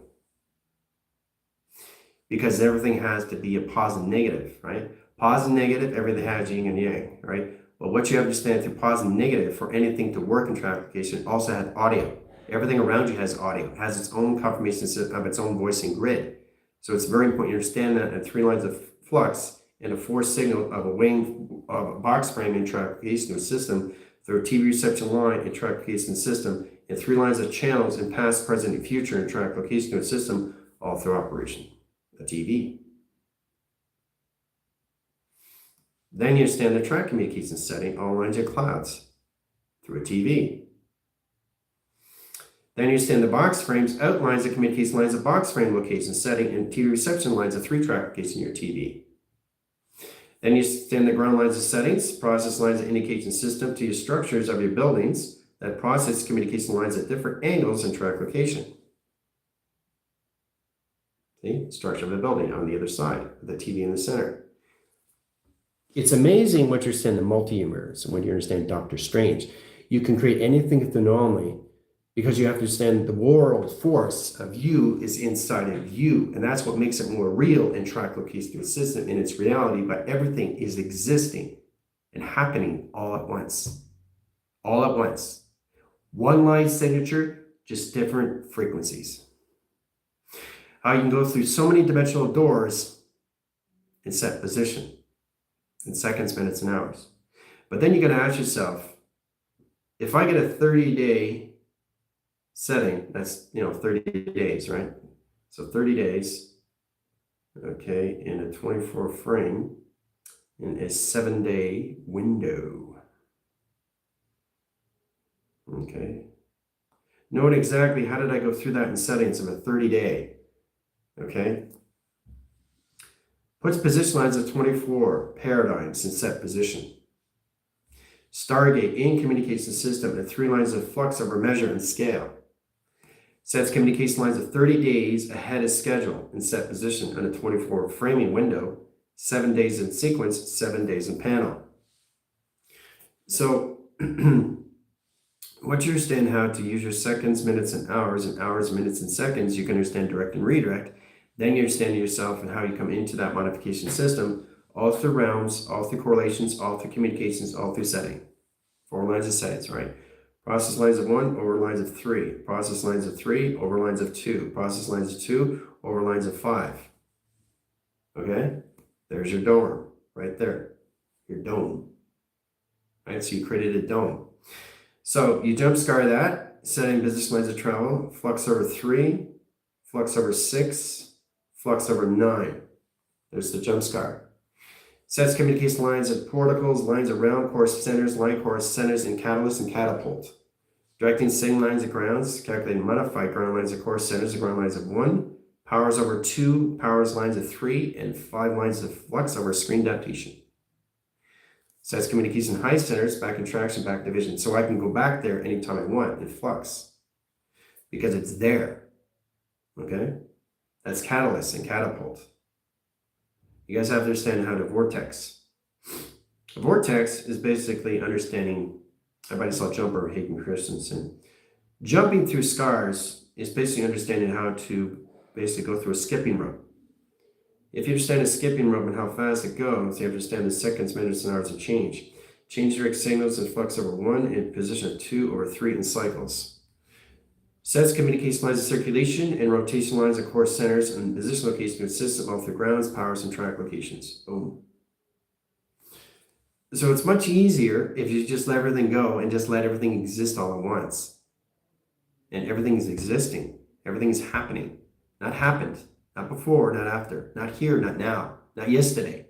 Because everything has to be a positive and negative, right? Positive and negative, everything has yin and yang, right? But what you understand through positive and negative, for anything to work in track application, also has audio. Everything around you has audio, has its own confirmation of its own voicing grid. So it's very important you understand that in 3 lines of flux and a 4 signal of a wing of a box frame in track application of a system through a TV reception line in track application system, and 3 lines of channels in past, present, and future in track application of a system, all through operation. A TV. Then you understand the track communication setting, all lines of clouds through a TV. Then you understand the box frames, outlines of communication lines of box frame location setting, and TV reception lines of 3-track application in your TV. Then you understand the ground lines of settings, process lines of indication system to your structures of your buildings that process communication lines at different angles in track location. See, structure of the building on the other side, the TV in the center. It's amazing what you understand the multi-universe and when you understand Doctor Strange. You can create anything with the anomaly because you have to understand the world force of you is inside of you. And that's what makes it more real in track location to a system in its reality, but everything is existing and happening all at once. All at once. One line signature, just different frequencies. How you can go through so many dimensional doors in set position in seconds, minutes, and hours. But then you got to ask yourself, if I get a 30-day setting, that's 30 days, right? So 30 days, okay, in a 24 frame in a 7-day window. Okay. Note exactly how did I go through that in settings of a 30-day. Okay. Puts position lines of 24 paradigms in set position. Stargate in communication system and 3 lines of flux over measure and scale. Sets communication lines of 30 days ahead of schedule in set position on a 24 framing window, 7 days in sequence, 7 days in panel. So once you understand how to use your seconds, minutes, and hours, minutes, and seconds, you can understand direct and redirect. Then you understand yourself and how you come into that modification system, all through realms, all through correlations, all through communications, all through setting. 4 lines of settings, right? Process lines of 1 over lines of 3. Process lines of 3 over lines of 2. Process lines of 2 over lines of 5. Okay? There's your dorm right there. Your dome. Right? So you created a dome. So you jump scar that, setting position lines of travel, flux over 3, flux over 6, flux over 9. There's the jump scar. Sets communication lines of porticles, lines of round course centers, line course centers, and catalyst and catapult. Directing same lines of grounds, calculating modified ground lines of course centers, and ground lines of 1, powers over 2, powers lines of 3, and 5 lines of flux over screen adaptation. Sets communication high centers, back in traction, back division. So I can go back there anytime I want in flux because it's there. Okay? That's catalyst and catapult. You guys have to understand how to vortex. A vortex is basically understanding, everybody saw Jumper, Hayden Christensen. Jumping through scars is basically understanding how to basically go through a skipping rope. If you understand a skipping rope and how fast it goes, you understand the seconds, minutes, and hours of change. Change direct signals and flux over 1 in position of 2 over 3 in cycles. Sets communication lines of circulation and rotation lines of course centers and position location of system all through grounds, powers, and track locations. Boom. So it's much easier if you just let everything go and just let everything exist all at once. And everything is existing. Everything is happening. Not happened. Not before, not after. Not here, not now. Not yesterday.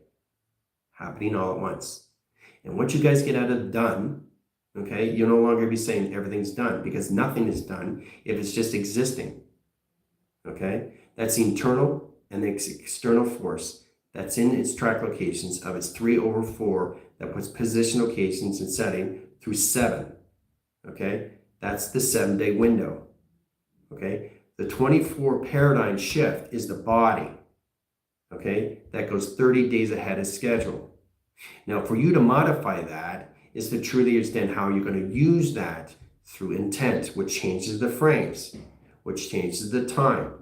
happening all at once. And once you guys get out of done, okay, you'll no longer be saying everything's done, because nothing is done if it's just existing. Okay, that's the internal and the external force that's in its track locations of its 3/4 that puts position locations and setting through 7. Okay, that's the 7-day window. Okay, the 24 paradigm shift is the body. Okay, that goes 30 days ahead of schedule. Now, for you to modify that is to truly understand how you're going to use that through intent, which changes the frames, which changes the time,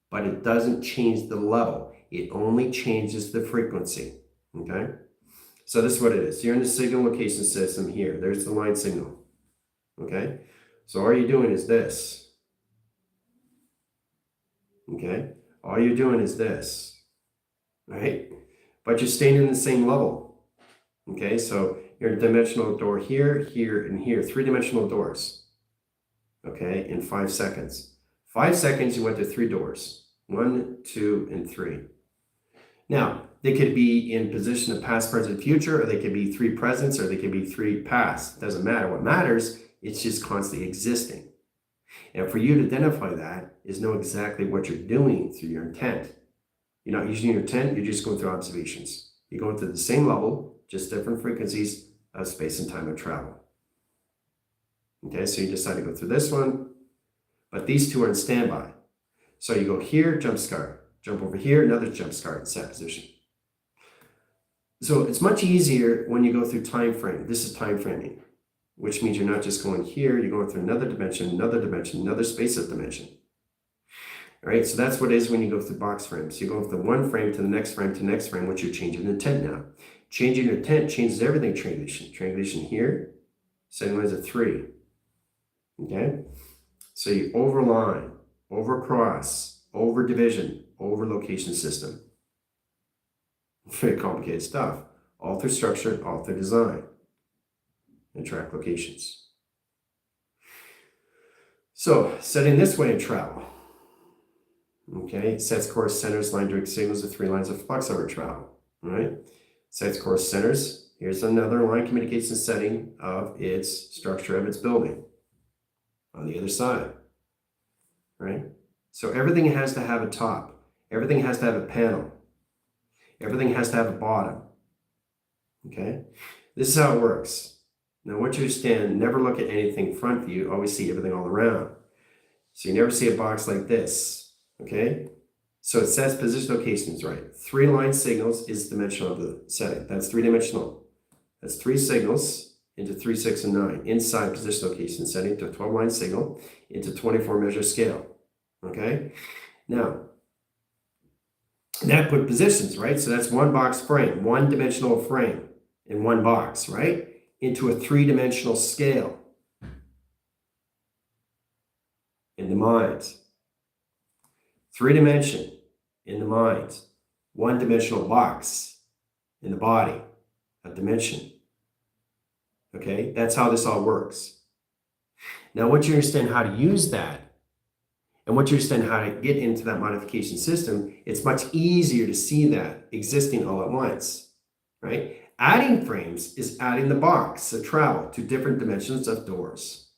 but it doesn't change the level. It only changes the frequency. Okay, so this is what it is. You're in the signal location system here. There's the line signal. Okay, so all you're doing is this. Okay, all you're doing is this, right? But you're staying in the same level. Okay, so you're a dimensional door here, here, and here, 3-dimensional doors. Okay, in 5 seconds. 5 seconds, you went to 3 doors. 1, 2, and 3. Now, they could be in position of past, present, future, or they could be 3 presents, or they could be 3 past. It doesn't matter. What matters, it's just constantly existing. And for you to identify that is know exactly what you're doing through your intent. You're not using your intent, you're just going through observations. You're going through the same level, just different frequencies of space and time of travel. Okay, so you decide to go through this one, but these two are in standby. So you go here, jump start, jump over here, another jump start, set position. So it's much easier when you go through time frame. This is time framing, which means you're not just going here, you're going through another dimension, another space of dimension. All right, so that's what it is when you go through box frames. You go from one frame to the next frame to the next frame, which you're changing intent now. Changing your intent changes everything. Triangulation here, setting lines of 3. Okay, so you overline, overcross, over division, over location system. Very complicated stuff. All through structure, all through design, and track locations. So setting this way in travel. Okay, sets course, centers, line direct signals, the 3 lines of flux over travel. All right, sets course, centers. Here's another line communication setting of its structure of its building on the other side. Right, so everything has to have a top. Everything has to have a panel. Everything has to have a bottom. Okay, this is how it works. Now, once you understand, never look at anything front view. Always see everything all around. So you never see a box like this. Okay, so it sets position locations right. 3 line signals is dimensional of the setting. That's 3-dimensional. That's 3 signals into 3, 6, and 9 inside position location setting to a 12-line signal into 24 measure scale. Okay, now that put positions, right? So that's 1 box frame, 1-dimensional frame in 1 box, right? Into a 3-dimensional scale in the mind. 3-dimension in the mind, 1-dimensional box in the body, a dimension. Okay, that's how this all works. Now, once you understand how to use that, and once you understand how to get into that modification system, it's much easier to see that existing all at once, right? Adding frames is adding the box of travel to different dimensions of doors.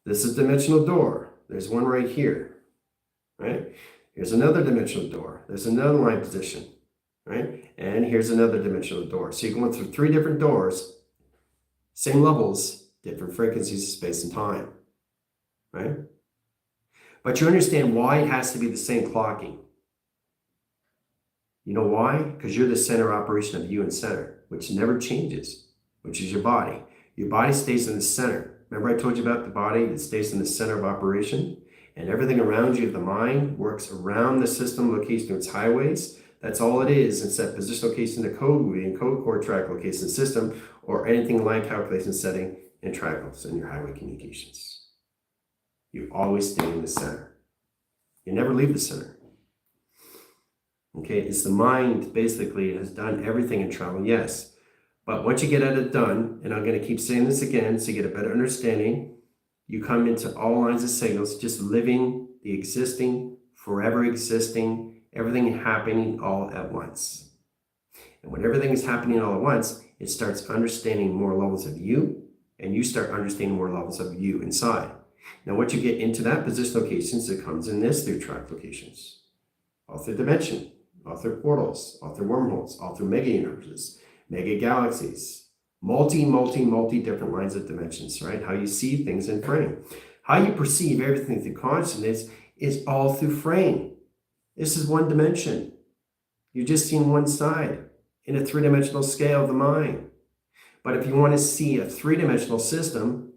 This is a dimensional door. There's one right here. Right? Here's another dimensional door. There's another line position, right? And here's another dimensional door. So you're going through 3 different doors, same levels, different frequencies of space and time, right? But you understand why it has to be the same clocking. You know why? Because you're the center of operation of you and center, which never changes, which is your body. Your body stays in the center. Remember I told you about the body that stays in the center of operation? And everything around you, the mind, works around the system location of its highways. That's all it is. It's that position location, the code reading, code core track location system, or anything line calculation setting and trackles in your highway communications. You always stay in the center. You never leave the center. Okay, it's the mind basically has done everything in travel, yes. But once you get at it done, and I'm going to keep saying this again so you get a better understanding, you come into all lines of signals, just living the existing, forever existing, everything happening all at once. And when everything is happening all at once, it starts understanding more levels of you, and you start understanding more levels of you inside. Now, once you get into that position locations, it comes in this through track locations, all through dimension, all through portals, all through wormholes, all through mega universes, mega galaxies, multi different lines of dimensions, right? How you see things in frame. How you perceive everything through consciousness is all through frame. This is one dimension. You're just seeing one side in a three-dimensional scale of the mind. But if you want to see a three-dimensional system,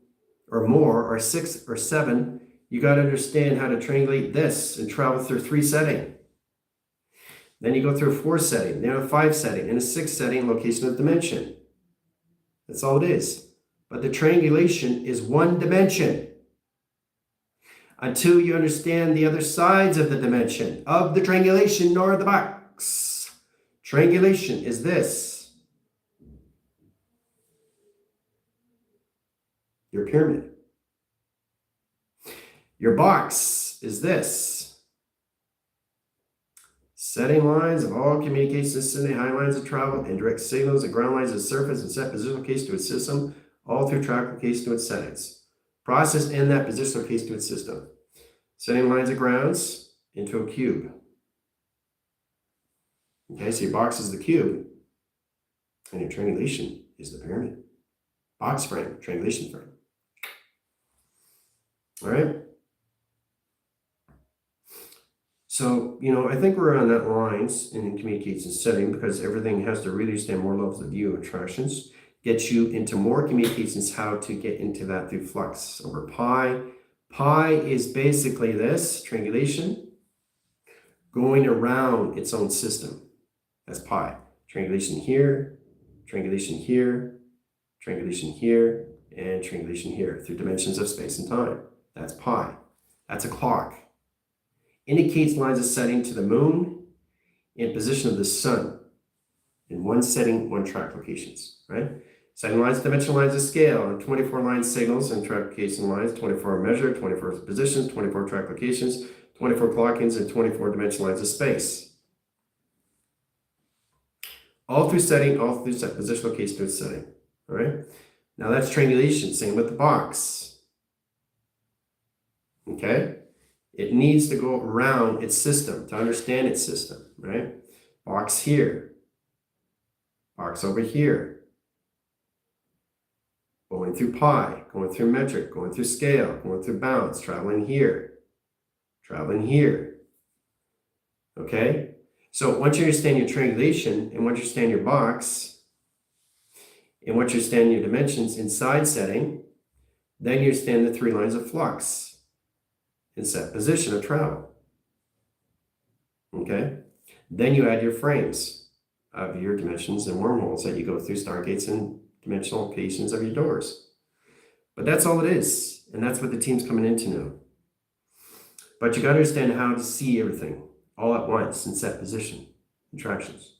or more, or 6 or 7, you got to understand how to triangulate this and travel through 3 setting. Then you go through a 4 setting, then a 5 setting, and a 6 setting, location of dimension. That's all it is. But the triangulation is one dimension. Until you understand the other sides of the dimension, of the triangulation nor the box. Triangulation is this. Your pyramid. Your box is this. Setting lines of all communications, sending high lines of travel, indirect signals and ground lines of surface and set positional case to its system, all through track location to its settings. Process in that positional case to its system. Setting lines of grounds into a cube. Okay, so your box is the cube, and your triangulation is the pyramid. Box frame, triangulation frame. All right. So, I think we're on that lines in communication setting, because everything has to really stand more levels of view attractions, get you into more communications, how to get into that through flux over pi. Pi is basically this, triangulation, going around its own system. That's pi. Triangulation here, triangulation here, triangulation here, and triangulation here through dimensions of space and time. That's pi. That's a clock. Indicates lines of setting to the moon in position of the sun. In one setting, one track locations, right? Setting lines, dimensional lines of scale, and 24 line signals and track location lines, 24 measure, 24 positions, 24 track locations, 24 clock-ins, and 24 dimensional lines of space. All through setting, all through set position location to its setting. All right. Now that's triangulation. Same with the box. Okay. It needs to go around its system to understand its system. Right. Box here. Box over here. Going through pi, going through metric, going through scale, going through bounds, traveling here, traveling here. Okay. So once you understand your triangulation, and once you understand your box, and once you understand your dimensions inside setting, then you understand the 3 lines of flux in set position of travel. Okay? Then you add your frames of your dimensions and wormholes that you go through, stargates and dimensional locations of your doors. But that's all it is, and that's what the team's coming into now. But you got to understand how to see everything all at once in set position attractions.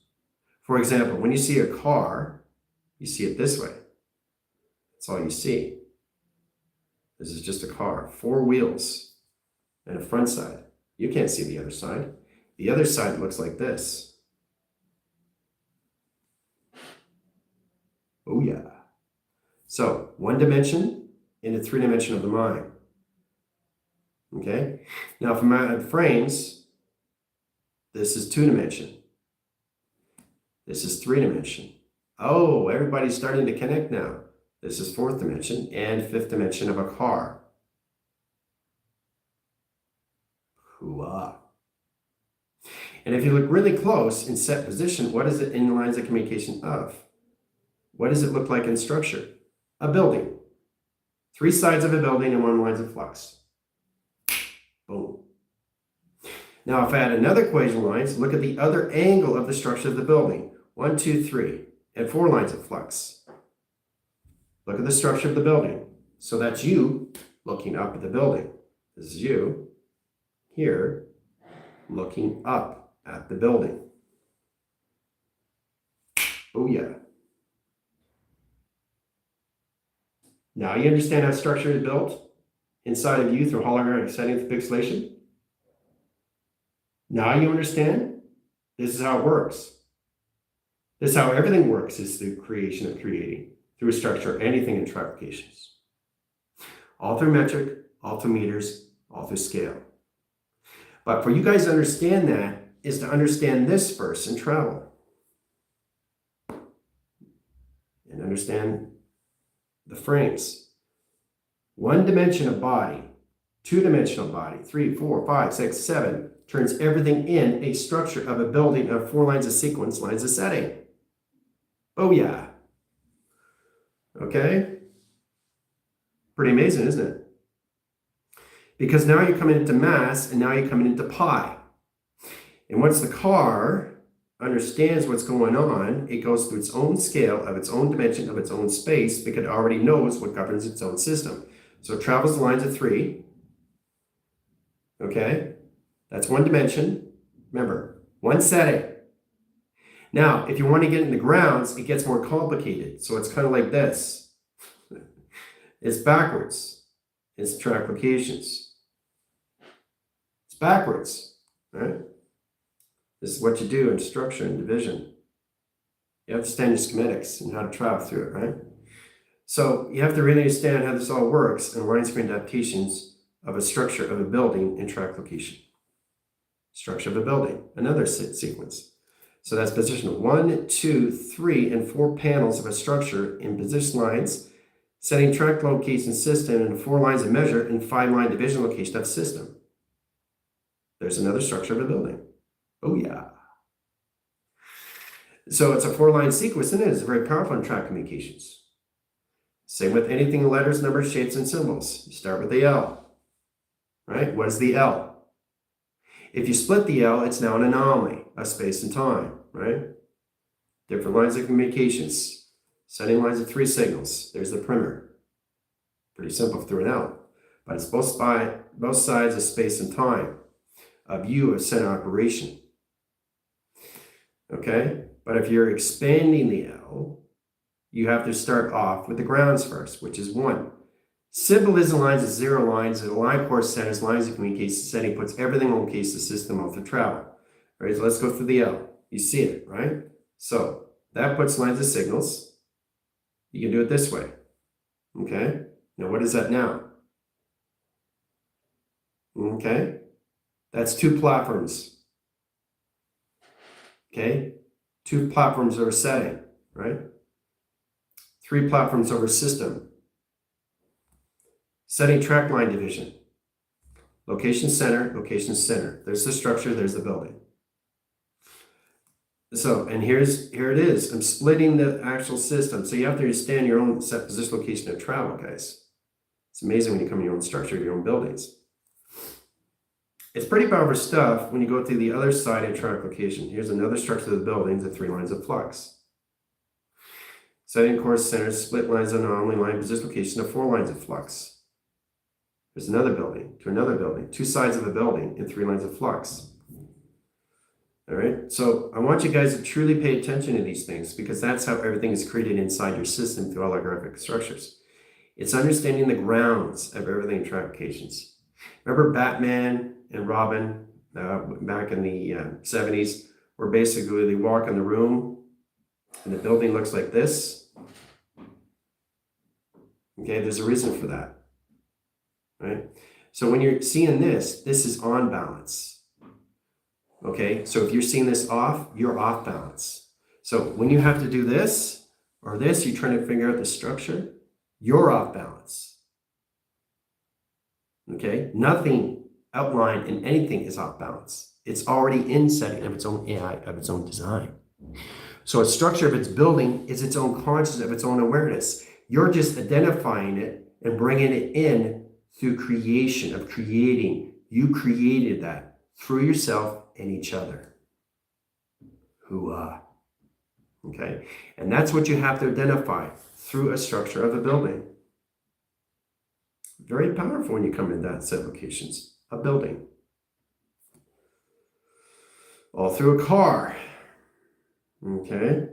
For example, when you see a car, you see it this way. That's all you see. This is just a car, 4 wheels and a front side. You can't see the other side. The other side looks like this. Oh yeah. So 1 dimension in the 3 dimension of the mind. Okay. Now from my frames, this is 2 dimension. This is 3 dimension. Oh, everybody's starting to connect now. This is 4th dimension and 5th dimension of a car. Hooah. And if you look really close in set position, what is it in the lines of communication of? What does it look like in structure? A building. 3 sides of a building and 1 lines of flux. Boom. Now, if I add another equation lines, look at the other angle of the structure of the building. 1, 2, 3, and 4 lines of flux. Look at the structure of the building. So that's you looking up at the building. This is you here looking up at the building. Oh yeah. Now you understand how structure is built inside of you through holographic setting with pixelation? Now you understand? This is how it works. This is how everything works, is the creation of creating through a structure, anything in trap locations. All through metric, all through meters, all through scale. But for you guys to understand that is to understand this first in travel. And understand the frames. One dimension of body, two-dimensional body, 3, 4, 5, 6, 7, turns everything in a structure of a building of 4 lines of sequence, lines of setting. Oh yeah. Okay? Pretty amazing, isn't it? Because now you're coming into mass and now you're coming into pi. And once the car understands what's going on, it goes through its own scale of its own dimension of its own space because it already knows what governs its own system. So it travels the lines of 3. Okay? That's one dimension. Remember, one setting. Now, if you want to get in the grounds, it gets more complicated. So it's kind of like this. It's backwards. It's track locations. It's backwards, right? This is what you do in structure and division. You have to understand your schematics and how to travel through it, right? So you have to really understand how this all works and line screen adaptations of a structure of a building in track location. Structure of a building, another sequence. So that's position 1, 2, 3, and 4 panels of a structure in position lines, setting track location system and 4 lines of measure and 5 line division location of system. There's another structure of a building. Oh yeah. So it's a 4-line sequence, and it is very powerful in track communications. Same with anything letters, numbers, shapes, and symbols. You start with the L, right? What is the L? If you split the L, it's now an anomaly of space and time, right? Different lines of communications. Setting lines of 3 signals. There's the perimeter. Pretty simple through an L. But it's both sides of space and time. A view of center operation. Okay? But if you're expanding the L, you have to start off with the grounds first, which is 1. Symbolism lines is 0 lines, and line course centers, lines of communication setting puts everything in case the system off the travel. All right, so let's go through the L. You see it, right? So that puts lines of signals. You can do it this way. Okay? Now what is that now? Okay? That's 2 platforms. Okay? 2 platforms over setting, right? 3 platforms over system. Setting track line division. Location center, location center. There's the structure, there's the building. So, and here it is. I'm splitting the actual system. So you have to understand your own set position location of travel, guys. It's amazing when you come in your own structure, your own buildings. It's pretty powerful stuff when you go through the other side of track location. Here's another structure of the building, the 3 lines of flux. Setting course centers, split lines of anomaly line position location of 4 lines of flux. There's another building to another building, 2 sides of a building in 3 lines of flux. All right, so I want you guys to truly pay attention to these things because that's how everything is created inside your system through holographic structures. It's understanding the grounds of everything in track locations. Remember Batman and Robin back in the 70s, where basically they walk in the room and the building looks like this? Okay, there's a reason for that. Right? So when you're seeing this is on balance. Okay, so if you're seeing this off, you're off balance. So when you have to do this or this, you're trying to figure out the structure, you're off balance. Okay, nothing outlined in anything is off balance. It's already in setting of its own AI, of its own design. So a structure of its building is its own consciousness, of its own awareness. You're just identifying it and bringing it in through creation, of creating. You created that through yourself and each other. Hooah. Okay? And that's what you have to identify through a structure of a building. Very powerful when you come in that set of locations. A building. All through a car. Okay?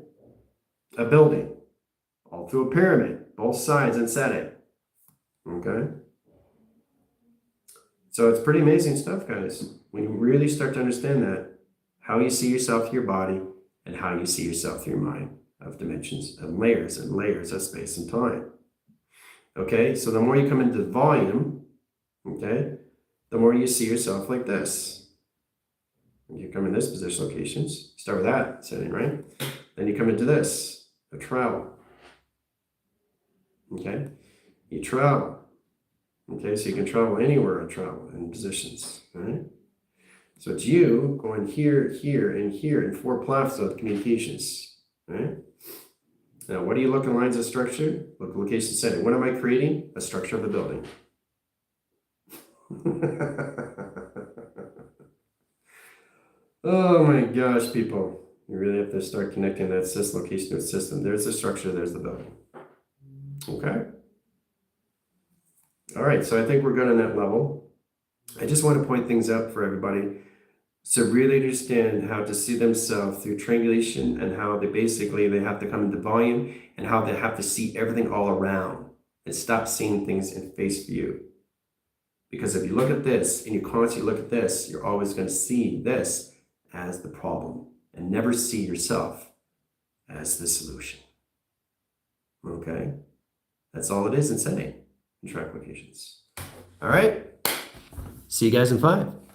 A building. All through a pyramid. Both sides and setting. Okay? So it's pretty amazing stuff, guys. When you really start to understand that, how you see yourself, your body, and how you see yourself through your mind of dimensions and layers of space and time. Okay, so the more you come into volume, okay, the more you see yourself like this. You come in this position locations, start with that setting, right? Then you come into this, a travel. Okay, you travel. Okay, so you can travel anywhere and travel in positions, right? So it's you going here, here, and here in 4 platforms of communications, right? Now, what do you look in lines of structure? Local location setting. What am I creating? A structure of the building. Oh my gosh, people. You really have to start connecting that system location to a system. There's the structure, there's the building. Okay? All right, so I think we're good on that level. I just want to point things out for everybody to really understand how to see themselves through triangulation and how they have to come into volume and how they have to see everything all around and stop seeing things in face view. Because if you look at this and you constantly look at this, you're always going to see this as the problem and never see yourself as the solution. Okay? That's all it is in setting and track locations. All right? See you guys in 5.